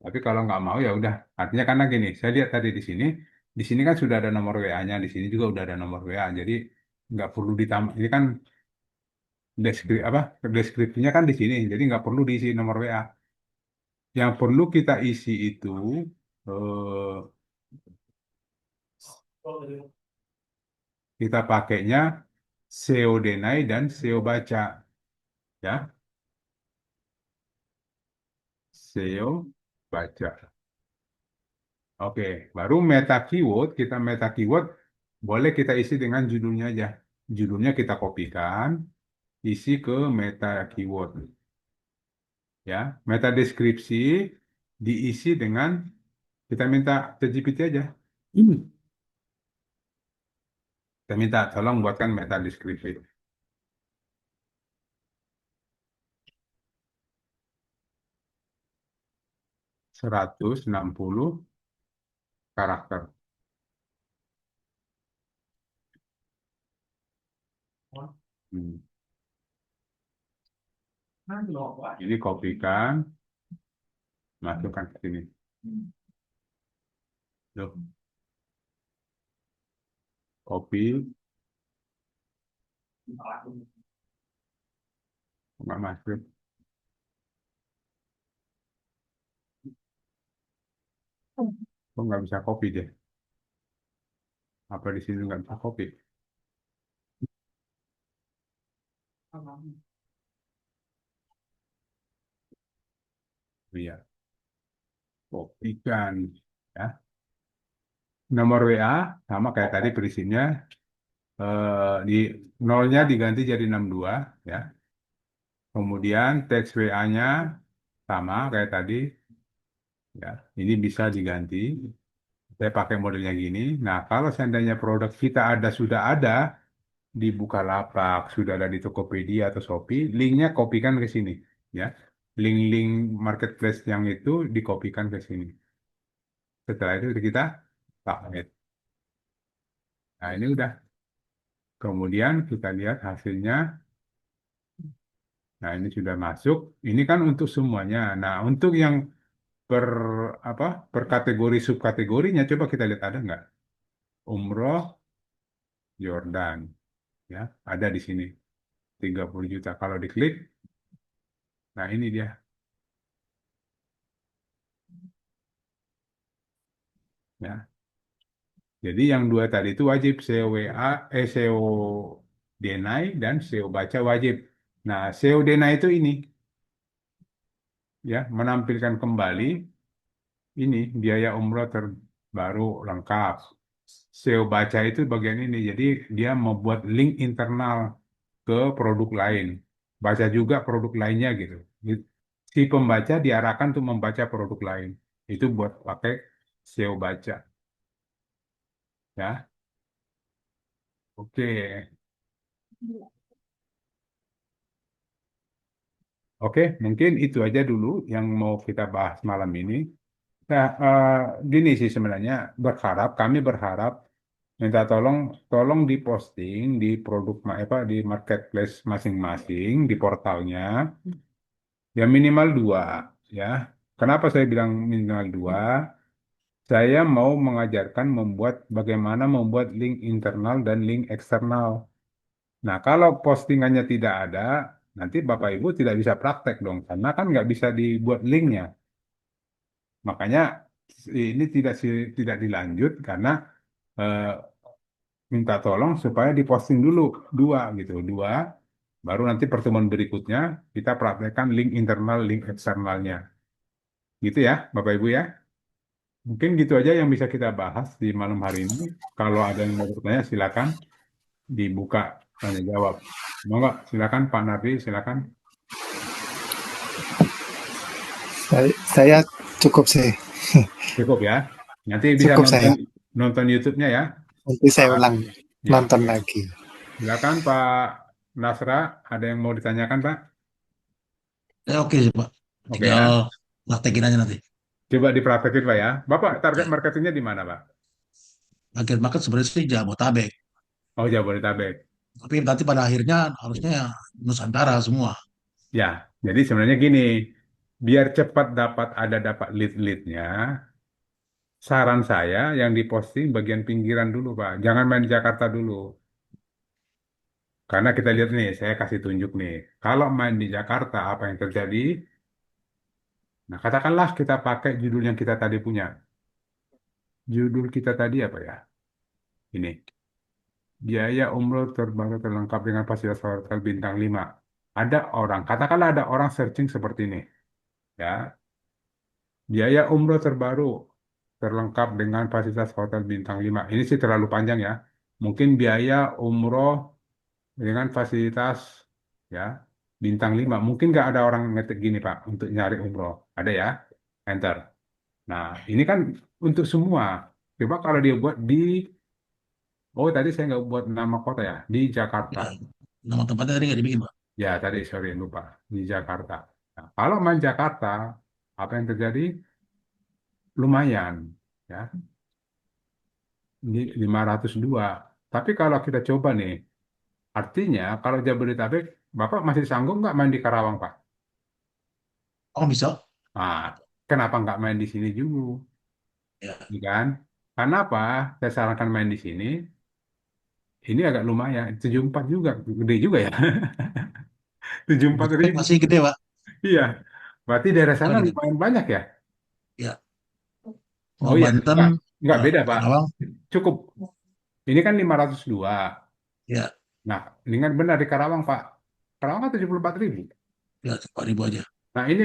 Tapi kalau nggak mau ya udah. Artinya karena gini, saya lihat tadi di sini kan sudah ada nomor WA-nya, di sini juga udah ada nomor WA. Jadi nggak perlu ditambah. Ini kan deskripsinya kan di sini, jadi nggak perlu diisi nomor WA. Yang perlu kita isi itu eh, kita pakainya SEO Denai dan SEO baca, ya, SEO baca. Oke, baru meta keyword boleh kita isi dengan judulnya aja. Judulnya kita kopikan, isi ke meta keyword, ya. Meta deskripsi diisi dengan kita minta ChatGPT aja. Kita minta tolong buatkan meta deskripsi 160 karakter. Hmm. Ini kopikan, masukkan ke sini. Loh, copy, nggak masuk. Kok nggak bisa copy deh? Apa di sini nggak bisa copy? Iya, kopikan. Ya. Nomor WA sama kayak tadi prinsipnya, di nolnya diganti jadi 62, ya. Kemudian teks WA-nya sama kayak tadi, ya. Ini bisa diganti. Saya pakai modelnya gini. Nah, kalau seandainya produk kita sudah ada di Bukalapak, sudah ada di Tokopedia atau Shopee, linknya kopikan ke sini, ya. Link-link marketplace yang itu dikopikan ke sini. Setelah itu kita submit. Nah, ini udah. Kemudian kita lihat hasilnya. Nah, ini sudah masuk. Ini kan untuk semuanya. Nah, untuk yang per apa per kategori subkategorinya, coba kita lihat ada nggak? Umroh Jordan, ya, ada di sini 30 juta. Kalau diklik, nah ini dia, ya. Jadi yang dua tadi itu wajib SEO WA, SEO Denai dan SEO baca wajib. Nah, SEO Denai itu ini, ya, menampilkan kembali ini biaya umroh terbaru lengkap. SEO baca itu bagian ini. Jadi dia membuat link internal ke produk lain. Baca juga produk lainnya gitu. Si pembaca diarahkan untuk membaca produk lain. Itu buat pakai SEO baca, ya. Oke. Oke, mungkin itu aja dulu yang mau kita bahas malam ini. Nah, gini sih sebenarnya kami berharap minta tolong diposting di di marketplace masing-masing di portalnya, ya minimal dua, ya. Kenapa saya bilang minimal dua? Saya mau mengajarkan bagaimana membuat link internal dan link eksternal. Nah, kalau postingannya tidak ada, nanti Bapak Ibu tidak bisa praktek dong, karena kan nggak bisa dibuat linknya. Makanya ini tidak dilanjut karena eh, minta tolong supaya diposting dulu dua gitu, dua. Baru nanti pertemuan berikutnya kita praktekkan link internal, link eksternalnya. Gitu ya, Bapak Ibu ya. Mungkin gitu aja yang bisa kita bahas di malam hari ini. Kalau ada yang mau bertanya, silakan dibuka tanya jawab. Mau nggak? Silakan Pak Nardi, silakan. Saya cukup sih. Cukup ya. Nanti bisa Cukup saya. nonton YouTube-nya ya. Nanti saya Pak. ulang Ya, nonton oke. lagi. Silakan Pak Nasra, ada yang mau ditanyakan Pak? Oke sih Pak. Oke Tinggal ya. praktekin aja nanti. Coba dipraktekin Pak ya. Bapak target marketingnya di mana Pak? Target market sebenarnya sih Jabotabek, Oh Jabodetabek. tapi nanti pada akhirnya harusnya ya Nusantara semua. Ya, jadi sebenarnya gini, biar cepat dapat lead-leadnya, saran saya yang diposting bagian pinggiran dulu Pak. Jangan main di Jakarta dulu. Karena kita lihat nih, saya kasih tunjuk nih. Kalau main di Jakarta, apa yang terjadi? Nah, katakanlah kita pakai judul yang kita tadi punya. Judul kita tadi apa ya? Ini. Biaya umroh terbaru terlengkap dengan fasilitas hotel bintang 5. Ada orang, katakanlah ada orang searching seperti ini. Ya, biaya umroh terbaru terlengkap dengan fasilitas hotel bintang 5. Ini sih terlalu panjang ya. Mungkin biaya umroh dengan fasilitas ya bintang 5. Mungkin nggak ada orang ngetik gini Pak untuk nyari umroh. Ada ya? Enter. Nah, ini kan untuk semua. Coba kalau dia buat di, oh tadi saya nggak buat nama kota ya, di Jakarta. Ya, nama tempatnya tadi nggak dibikin, Pak. Ya tadi sorry lupa di Jakarta. Nah, kalau main Jakarta, apa yang terjadi? Lumayan ya, di 502. Tapi kalau kita coba nih, artinya kalau Jabodetabek, Bapak masih sanggup nggak main di Karawang Pak? Oh bisa? Nah, kenapa nggak main di sini dulu? Ya. Ya kan? Karena apa? Saya sarankan main di sini. Ini agak lumayan, 74 juga, gede juga ya. 74 Jabodetabek ribu. masih gede, Pak. Iya, berarti daerah Oh sana gitu. lumayan banyak ya? Ya. Oh Oh iya, Banten, nggak beda Pak. Karawang. Cukup. Ini kan 502. Ya, Nah, ini kan benar di Karawang Pak. Karawang kan 74 ribu. ya 4.000 aja. Nah, ini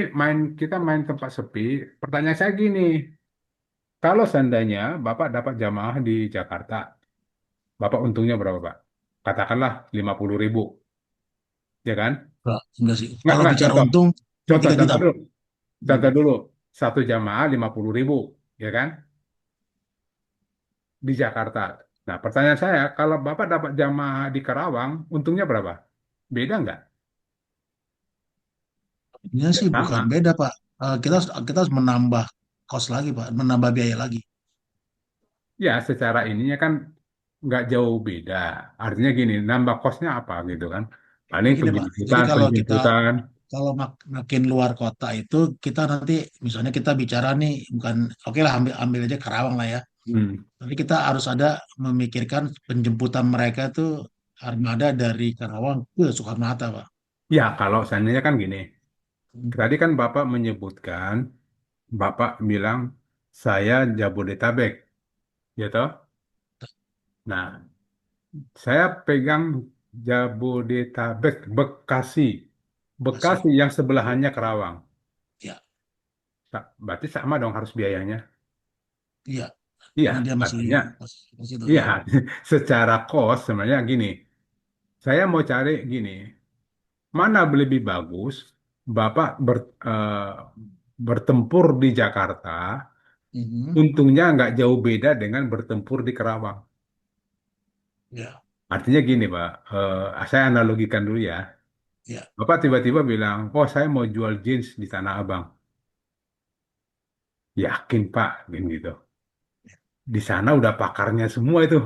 kita main tempat sepi. Pertanyaan saya gini, kalau seandainya Bapak dapat jamaah di Jakarta, Bapak untungnya berapa Pak? Katakanlah 50 ribu, ya kan? Enggak sih. Kalau Nggak, bicara contoh. untung, Contoh, 3 juta, contoh Pak. dulu. Hmm. Contoh dulu. Satu jamaah 50 ribu, ya kan? Di Jakarta. Nah, pertanyaan saya, kalau Bapak dapat jamaah di Karawang, untungnya berapa? Beda nggak? Ini Ya sih bukan sama. beda, Pak. Kita harus menambah cost lagi, Pak. Menambah biaya lagi. Ya, secara ininya kan nggak jauh beda. Artinya gini, nambah kosnya apa gitu kan? Jadi Paling gini, Pak. Jadi kalau kita penjemputan. makin luar kota itu kita nanti misalnya kita bicara nih bukan oke lah ambil ambil aja Karawang lah ya. Hmm. Tapi kita harus ada memikirkan penjemputan mereka itu armada dari Karawang ke Soekarno-Hatta, Pak. Ya, kalau seandainya kan gini. Tadi kan Bapak menyebutkan, Bapak bilang, saya Jabodetabek, gitu. Nah, saya pegang Jabodetabek, Bekasi. Masih Bekasi yang sebelahannya Kerawang. ya, Berarti sama dong harus biayanya. iya. Iya, Karena dia masih artinya, masih, masih itu iya, ya. secara kos sebenarnya gini. Saya mau cari gini, mana lebih bagus Bapak bertempur di Jakarta, Mhm. untungnya nggak jauh beda dengan bertempur di Kerawang. Ya, Artinya gini, Pak, saya analogikan dulu ya. ya. Bapak tiba-tiba bilang, oh saya mau jual jeans di Tanah Abang. Yakin Pak, gitu. Di sana udah pakarnya semua itu.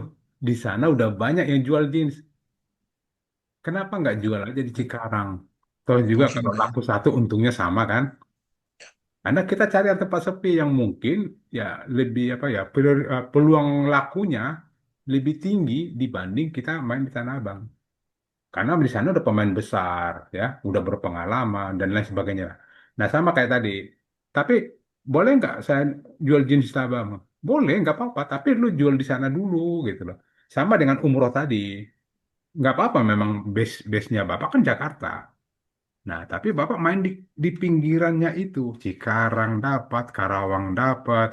Di sana udah banyak yang jual jeans. Kenapa nggak jual aja di Cikarang? Toh juga Mungkin kalau Pak ya. laku satu untungnya sama kan? Karena kita cari yang tempat sepi yang mungkin ya lebih apa ya peluang lakunya lebih tinggi dibanding kita main di Tanah Abang. Karena di sana udah pemain besar ya, udah berpengalaman dan lain sebagainya. Nah sama kayak tadi. Tapi boleh nggak saya jual jeans di Tanah Abang? Boleh, nggak apa-apa. Tapi lu jual di sana dulu gitu loh. Sama dengan umroh tadi. Nggak apa-apa memang base-nya Bapak kan Jakarta. Nah, tapi Bapak main di pinggirannya itu. Cikarang dapat, Karawang dapat,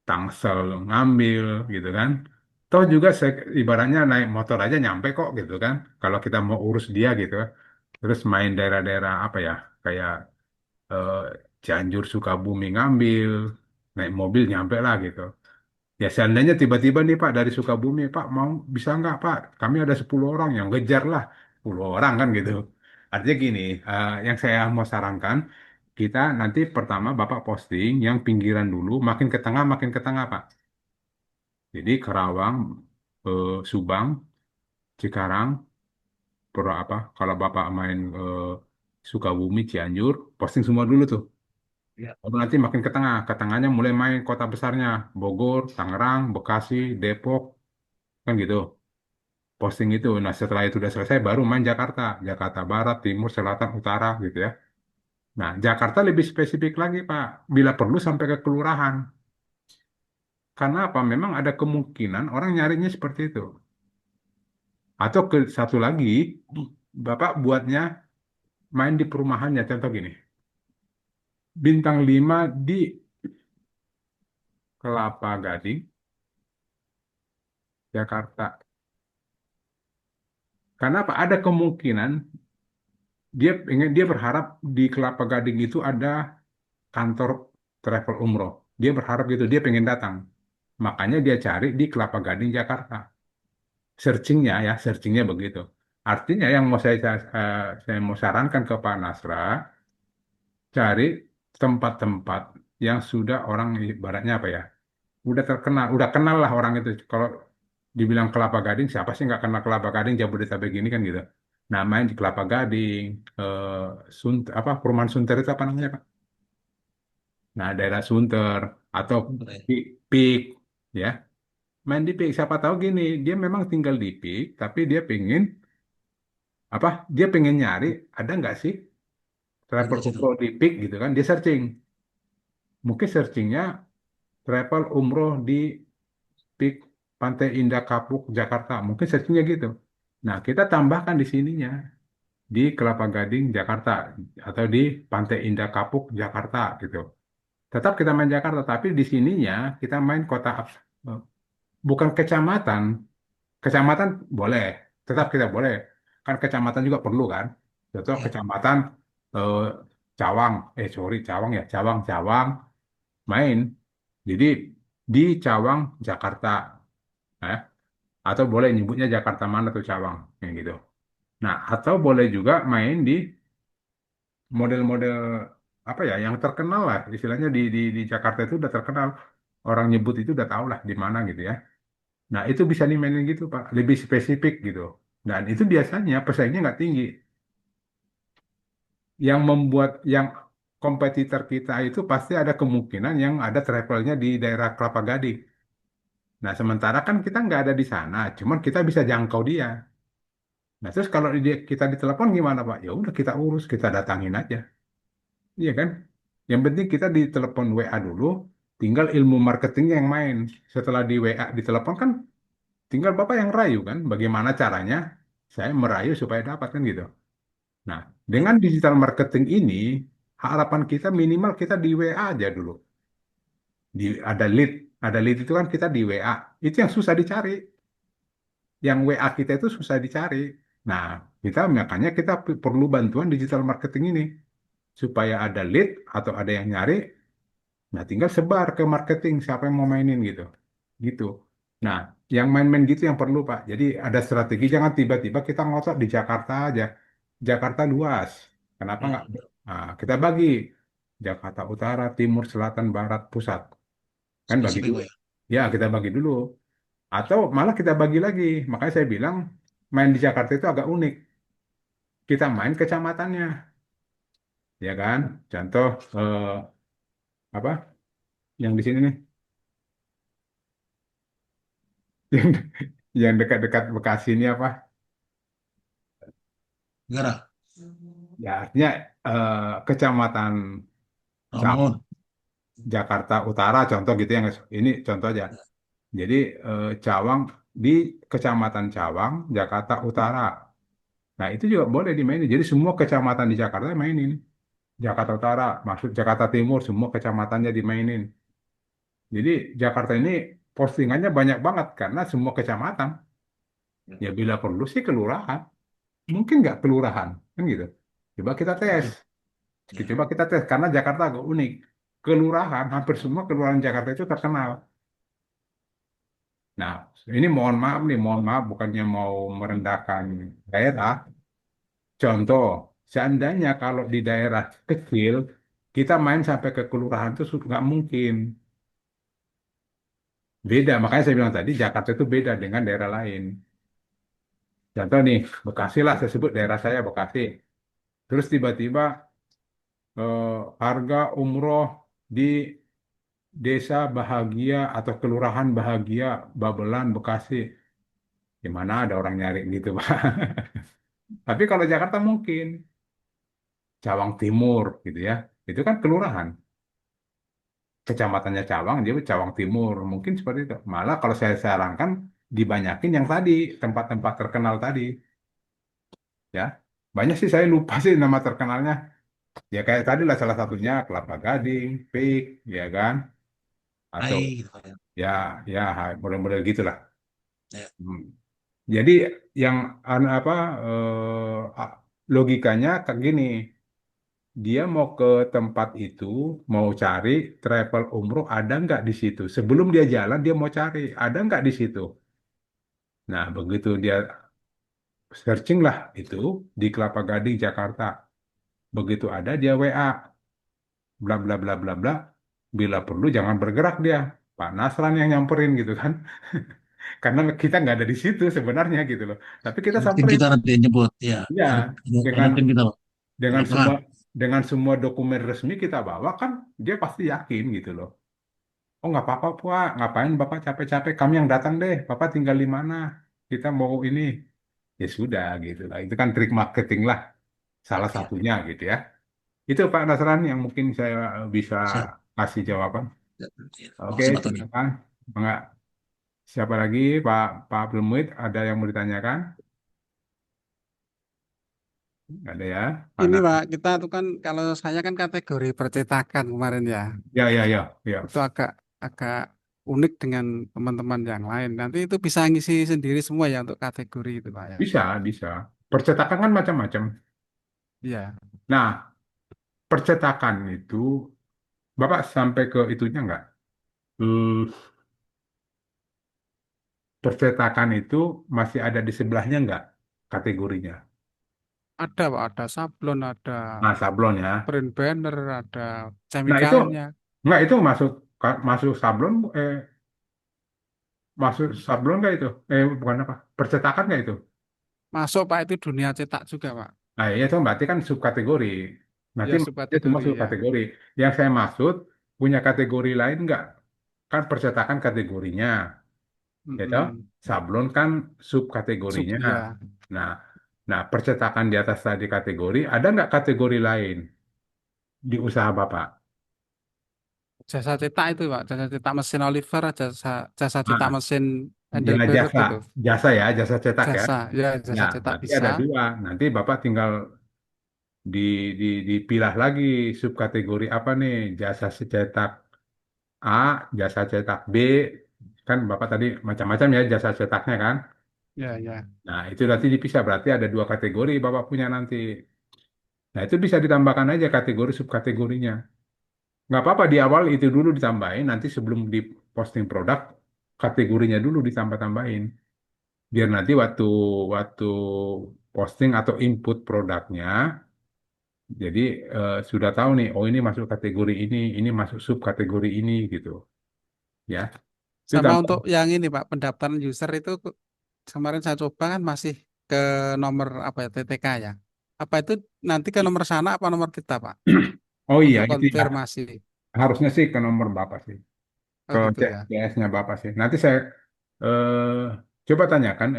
Tangsel ngambil gitu kan. Toh juga ibaratnya naik motor aja nyampe kok gitu kan. Kalau kita mau urus dia gitu. Terus main daerah-daerah apa ya, kayak eh, Cianjur, Sukabumi ngambil, naik mobil nyampe lah gitu. Ya seandainya tiba-tiba nih Pak dari Sukabumi, Pak mau bisa nggak Pak? Kami ada 10 orang yang ngejar lah, 10 orang kan gitu. Artinya gini, yang saya mau sarankan, kita nanti pertama Bapak posting yang pinggiran dulu, makin ke tengah Pak. Jadi Karawang, Subang, Cikarang, kalau Bapak main Sukabumi, Cianjur, posting semua dulu tuh. Ya. Baru nanti makin ke tengahnya mulai main kota besarnya, Bogor, Tangerang, Bekasi, Depok, kan gitu. Posting itu. Nah setelah itu udah selesai, baru main Jakarta, Jakarta Barat, Timur, Selatan, Utara, gitu ya. Nah Jakarta lebih spesifik lagi Pak, bila perlu sampai ke kelurahan. Karena apa? Memang ada kemungkinan orang nyarinya seperti itu. Atau ke satu lagi, Bapak buatnya main di perumahannya. Contoh gini, bintang 5 di Kelapa Gading, Jakarta. Karena apa? Ada kemungkinan dia berharap di Kelapa Gading itu ada kantor travel umroh. Dia berharap gitu, dia pengen datang. Makanya dia cari di Kelapa Gading, Jakarta. Searchingnya begitu. Artinya yang mau saya mau sarankan ke Pak Nasra, cari tempat-tempat yang sudah orang ibaratnya apa ya, udah kenal lah orang itu. Kalau dibilang Kelapa Gading, siapa sih nggak kenal Kelapa Gading, Jabodetabek gini kan gitu. Nah, main di Kelapa Gading, Perumahan Sunter itu apa namanya Pak? Nah, daerah Sunter atau Bentar ya. Pik, ya. Main di Pik, siapa tahu gini, dia memang tinggal di Pik, tapi dia pengen nyari ada nggak sih travel Destinasi umroh di Pik gitu kan? Dia searching, mungkin searchingnya travel umroh di Pik Pantai Indah Kapuk Jakarta, mungkin searchingnya gitu. Nah, kita tambahkan di sininya di Kelapa Gading Jakarta atau di Pantai Indah Kapuk Jakarta gitu. Tetap kita main Jakarta, tapi di sininya kita main bukan kecamatan. Kecamatan boleh, tetap kita boleh. Kan kecamatan juga perlu kan. Contoh ya. kecamatan eh, Cawang, sorry Cawang ya, Cawang main. Jadi di Cawang Jakarta, ya. Atau boleh nyebutnya Jakarta mana tuh Cawang, yang gitu. Nah, atau boleh juga main di model-model apa ya, yang terkenal lah, istilahnya di Jakarta itu udah terkenal. Orang nyebut itu udah tahu lah di mana gitu ya. Nah, itu bisa dimainin gitu, Pak. Lebih spesifik gitu. Dan itu biasanya pesaingnya nggak tinggi. Yang kompetitor kita itu pasti ada kemungkinan yang ada travelnya di daerah Kelapa Gading. Nah, sementara kan kita nggak ada di sana, cuman kita bisa jangkau dia. Nah, terus kalau kita ditelepon gimana, Pak? Ya udah kita urus, kita datangin aja. Iya kan? Yang penting kita ditelepon WA dulu, tinggal ilmu marketingnya yang main. Setelah di WA ditelepon kan tinggal Bapak yang rayu kan, bagaimana caranya saya merayu supaya dapat kan gitu. Nah, dengan digital marketing ini, harapan kita minimal kita di WA aja dulu. Ada lead, itu kan kita di WA. Itu yang susah dicari. Yang WA kita itu susah dicari. Nah, makanya kita perlu bantuan digital marketing ini supaya ada lead atau ada yang nyari. Nah, tinggal sebar ke marketing siapa yang mau mainin gitu. Gitu. Nah, yang main-main gitu yang perlu, Pak. Jadi ada strategi, jangan tiba-tiba kita ngotot di Jakarta aja. Jakarta luas. Kenapa nggak? Hmm. Nah, kita bagi Jakarta Utara, Timur, Selatan, Barat, Pusat. Kan bagi Spesifik dulu. Pak ya. Ya, kita bagi dulu. Atau malah kita bagi lagi. Makanya saya bilang main di Jakarta itu agak unik. Kita main kecamatannya, ya kan? Contoh apa? Yang di sini nih, yang yang dekat-dekat Bekasi ini apa? Negara. Ya artinya kecamatan Rawamangun. Jakarta Utara contoh gitu yang ini contoh aja. Jadi Cawang di Kecamatan Cawang, Jakarta Utara. Nah, itu juga boleh dimainin. Jadi semua kecamatan di Jakarta mainin. Jakarta Utara, maksud Jakarta Timur, semua kecamatannya dimainin. Jadi Jakarta ini postingannya banyak banget karena semua kecamatan. Ya bila perlu sih kelurahan. Mungkin nggak kelurahan, kan gitu. Coba kita tes. Ya. Coba kita tes karena Jakarta agak unik. Kelurahan, hampir semua kelurahan Jakarta itu terkenal. Nah, ini mohon maaf bukannya mau merendahkan daerah. Contoh, seandainya kalau di daerah kecil Kita main sampai ke kelurahan itu nggak mungkin. Beda, makanya saya bilang tadi Jakarta itu beda dengan daerah lain. Contoh nih, Bekasi lah, saya sebut daerah saya Bekasi. Terus tiba-tiba harga umroh di desa bahagia atau kelurahan bahagia Babelan, Bekasi. Gimana ada orang nyari gitu, Pak. Tapi kalau Jakarta mungkin. Cawang Timur gitu ya. Itu kan kelurahan. Kecamatannya Cawang, dia Cawang Timur. Mungkin seperti itu. Malah kalau saya sarankan dibanyakin yang tadi, tempat-tempat terkenal tadi. Ya, banyak sih saya lupa sih nama terkenalnya. Ya kayak tadi lah salah satunya Kelapa Gading, Peak, ya kan? Atau Hai gitu Pak ya. ya, ya model-model gitulah. Ya. Hmm. Jadi yang apa logikanya kayak gini, dia mau ke tempat itu, mau cari travel umroh ada nggak di situ. Sebelum dia jalan, dia mau cari ada nggak di situ. Nah, begitu dia searching lah itu di Kelapa Gading, Jakarta. Begitu ada dia WA, bla bla bla bla bla. Bila perlu jangan bergerak dia. Pak Nasran yang nyamperin gitu kan. Karena kita nggak ada di situ sebenarnya gitu loh. Tapi kita Yang penting samperin. kita nanti nyebut ya. Ya, Ada dengan tim kita Pak, di dengan lapangan. semua dengan semua dokumen resmi kita bawa kan dia pasti yakin gitu loh. Oh nggak apa-apa Pak, ngapain Bapak capek-capek? Kami yang datang deh. Bapak tinggal di mana? Kita mau ini. Ya sudah gitu lah. Itu kan trik marketing lah, salah Oke, satunya gitu ya. Itu Pak Nasran yang mungkin saya bisa siap. kasih jawaban. Ya, Oke, makasih Pak Tony. silakan. Enggak. Siapa lagi? Pak Abdul Muid, ada yang mau ditanyakan? Nggak ada ya? Ini Mana? Pak, kita tuh kan kalau saya kan kategori percetakan kemarin ya. Ya, ya, ya, ya. Itu agak agak unik dengan teman-teman yang lain. Nanti itu bisa ngisi sendiri semua ya untuk kategori itu Pak ya. Bisa, bisa. Percetakan kan macam-macam. Iya, Nah, percetakan itu, Bapak sampai ke itunya nggak? Hmm, percetakan itu masih ada di sebelahnya nggak kategorinya? ada Pak, ada sablon, ada Nah, sablon ya. print banner, ada Nah, itu chemicalnya. nggak itu masuk masuk sablon masuk sablon nggak itu? Bukan apa? Percetakan nggak itu? Masuk Pak, itu dunia cetak juga Pak. Nah, ya itu berarti kan subkategori. Nanti Ya itu semua subkategori ya. subkategori. Yang saya maksud punya kategori lain nggak? Kan percetakan kategorinya, ya toh? Mm-mm. Sablon kan Sub subkategorinya. ya. Nah, nah percetakan di atas tadi kategori, ada nggak kategori lain di usaha Bapak? Jasa cetak itu Pak, jasa cetak mesin Oliver, jasa jasa cetak Nah, mesin ya Heidelberg jasa, gitu. jasa ya, jasa cetak ya. Jasa, ya jasa Nah, cetak berarti bisa. ada dua. Nanti Bapak tinggal di, dipilah lagi subkategori apa nih? Jasa cetak A, jasa cetak B. Kan Bapak tadi macam-macam ya jasa cetaknya kan? Ya, ya. Nah, itu nanti dipisah. Berarti ada dua kategori Bapak punya nanti. Nah, itu bisa ditambahkan aja kategori subkategorinya. Nggak apa-apa di awal itu dulu ditambahin. Nanti sebelum di posting produk, kategorinya dulu ditambah-tambahin. Biar nanti waktu waktu posting atau input produknya, jadi sudah tahu nih, oh ini masuk kategori ini masuk subkategori ini gitu, ya. Itu Sama tambah. untuk yang ini Pak, pendaftaran user itu kemarin saya coba kan masih ke nomor apa ya, TTK ya. Apa itu nanti ke nomor sana apa nomor kita Pak? Oh iya Untuk itu ya, konfirmasi. harusnya sih ke nomor Bapak sih, Oh ke gitu ya. CS-nya Bapak sih. Nanti saya coba tanyakan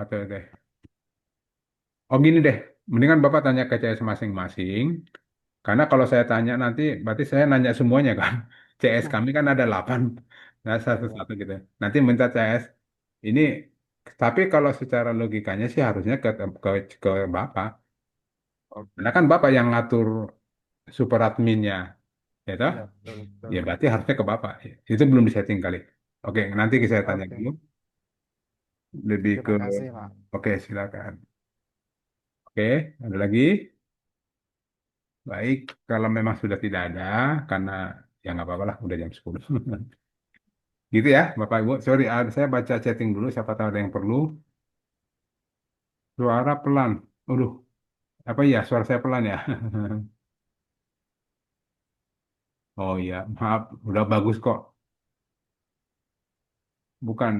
atau deh. Oh gini deh, mendingan Bapak tanya ke CS masing-masing. Karena kalau saya tanya nanti, berarti saya nanya semuanya kan. CS Nah, kami kan ada 8, nah iya. satu-satu gitu. Nanti minta CS ini, tapi kalau secara logikanya sih harusnya ke Bapak. Karena Oke. kan Bapak yang ngatur super adminnya, ya toh? Iya, betul, betul. Ya berarti harusnya ke Bapak. Itu belum disetting kali. Oke, nanti saya tanya Oke. dulu. Lebih ke, Terima kasih Pak. oke silakan. Oke, ada lagi? Baik, kalau memang sudah tidak ada, karena ya nggak apa-apa lah, udah jam 10. Gitu ya, Bapak Ibu. Sorry, saya baca chatting dulu, siapa tahu ada yang perlu. Suara pelan. Aduh, apa ya, suara saya pelan ya? Oh iya, maaf, udah bagus kok. Bukan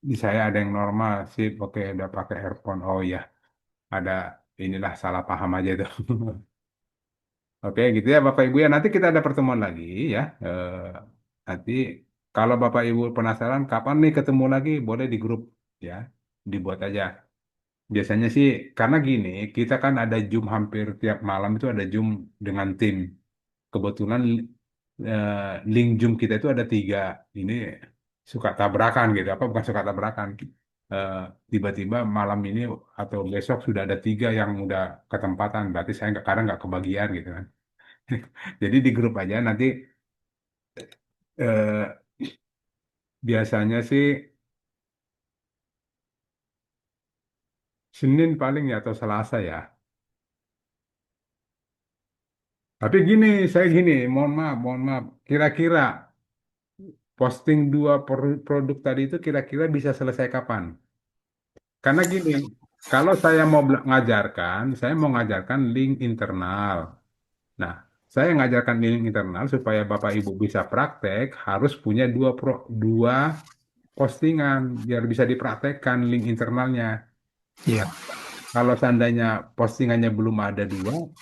di saya ada yang normal sih, oke udah pakai earphone. Oh iya, ada inilah salah paham aja itu. Oke, gitu ya Bapak Ibu ya. Nanti kita ada pertemuan lagi ya. Nanti kalau Bapak Ibu penasaran kapan nih ketemu lagi, boleh di grup ya, dibuat aja. Biasanya sih karena gini, kita kan ada Zoom hampir tiap malam itu ada Zoom dengan tim. Kebetulan eh, link Zoom kita itu ada 3. Ini suka tabrakan gitu. Apa bukan suka tabrakan? Eh, Tiba-tiba malam ini atau besok sudah ada 3 yang udah ketempatan. Berarti saya nggak kadang nggak kebagian gitu kan. Jadi di grup aja nanti eh, biasanya sih Senin paling ya atau Selasa ya. Tapi gini, saya gini, mohon maaf. Kira-kira posting 2 produk tadi itu kira-kira bisa selesai kapan? Karena gini, kalau saya mau ngajarkan, saya mau ngajarkan link internal. Nah, saya ngajarkan link internal supaya Bapak Ibu bisa praktek, harus punya 2 postingan biar bisa dipraktekkan link internalnya. Iya. Kalau seandainya postingannya belum ada 2,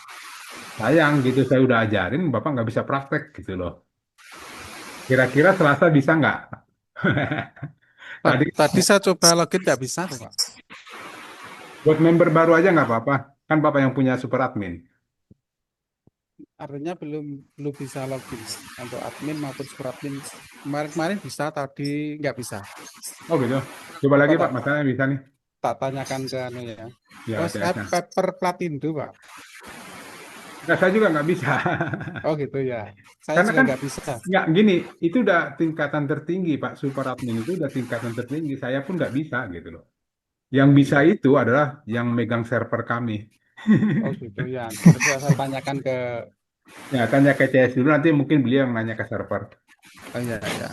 sayang gitu saya udah ajarin, Bapak nggak bisa praktek gitu loh. Kira-kira Selasa bisa nggak? Tadi Tadi saya coba login nggak bisa tuh, Pak. buat member baru aja nggak apa-apa. Kan Bapak yang punya super admin. Artinya belum belum bisa login untuk admin maupun super admin. Kemarin-kemarin bisa, tadi nggak bisa. Oh gitu. Coba lagi Coba Pak, masalahnya bisa nih. tak tanyakan ke anu ya. Ya, Oh, saya hati-hati. paper Platindo, Pak. Nah, saya juga nggak bisa. Oh gitu ya. Saya Karena juga kan nggak bisa. nggak gini, itu udah tingkatan tertinggi Pak. Super admin itu udah tingkatan tertinggi. Saya pun nggak bisa gitu loh. Yang bisa Iya. itu adalah yang megang server kami. Oh gitu ya. Coba saya tanyakan ke. Ya, tanya ke CS dulu, nanti mungkin beliau yang nanya ke server. Oh iya ya.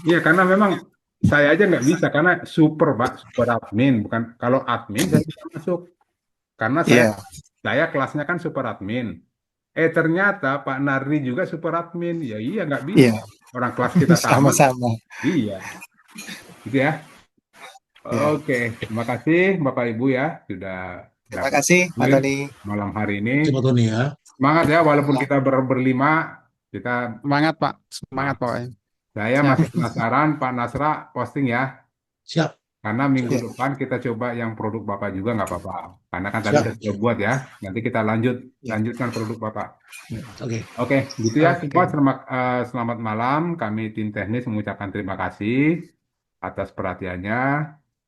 Iya, karena memang saya aja nggak bisa, karena super, Pak, super admin. Bukan, kalau admin saya bisa masuk. Karena Iya. saya kelasnya kan super admin. Ternyata Pak Nardi juga super admin. Ya iya, nggak bisa. Iya. Orang kelas kita sama. Sama-sama. Iya, gitu ya. Iya. Oke, terima kasih Bapak Ibu ya, sudah Terima dapat kasih, Pak join Tony. malam hari ini. Coba Tony ya. Semangat ya, walaupun Ya. kita berlima, kita Semangat Pak. ah, Semangat pokoknya. saya Siap. masih penasaran Pak Nasra posting ya, Siap, karena minggu Ya. depan kita coba yang produk Bapak juga nggak apa-apa. Karena kan tadi siap. sudah buat ya, nanti kita Ya. lanjutkan produk Bapak. Oke. Oke, gitu ya. Oke. Semua selamat malam. Kami tim teknis mengucapkan terima kasih atas perhatiannya.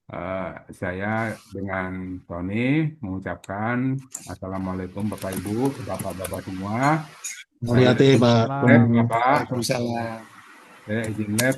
Eh, saya dengan Tony mengucapkan Assalamualaikum Bapak Ibu, Bapak-bapak semua. Saya Hati-hati, Pak lab Tony. Bapak, Waalaikumsalam. saya izin lab.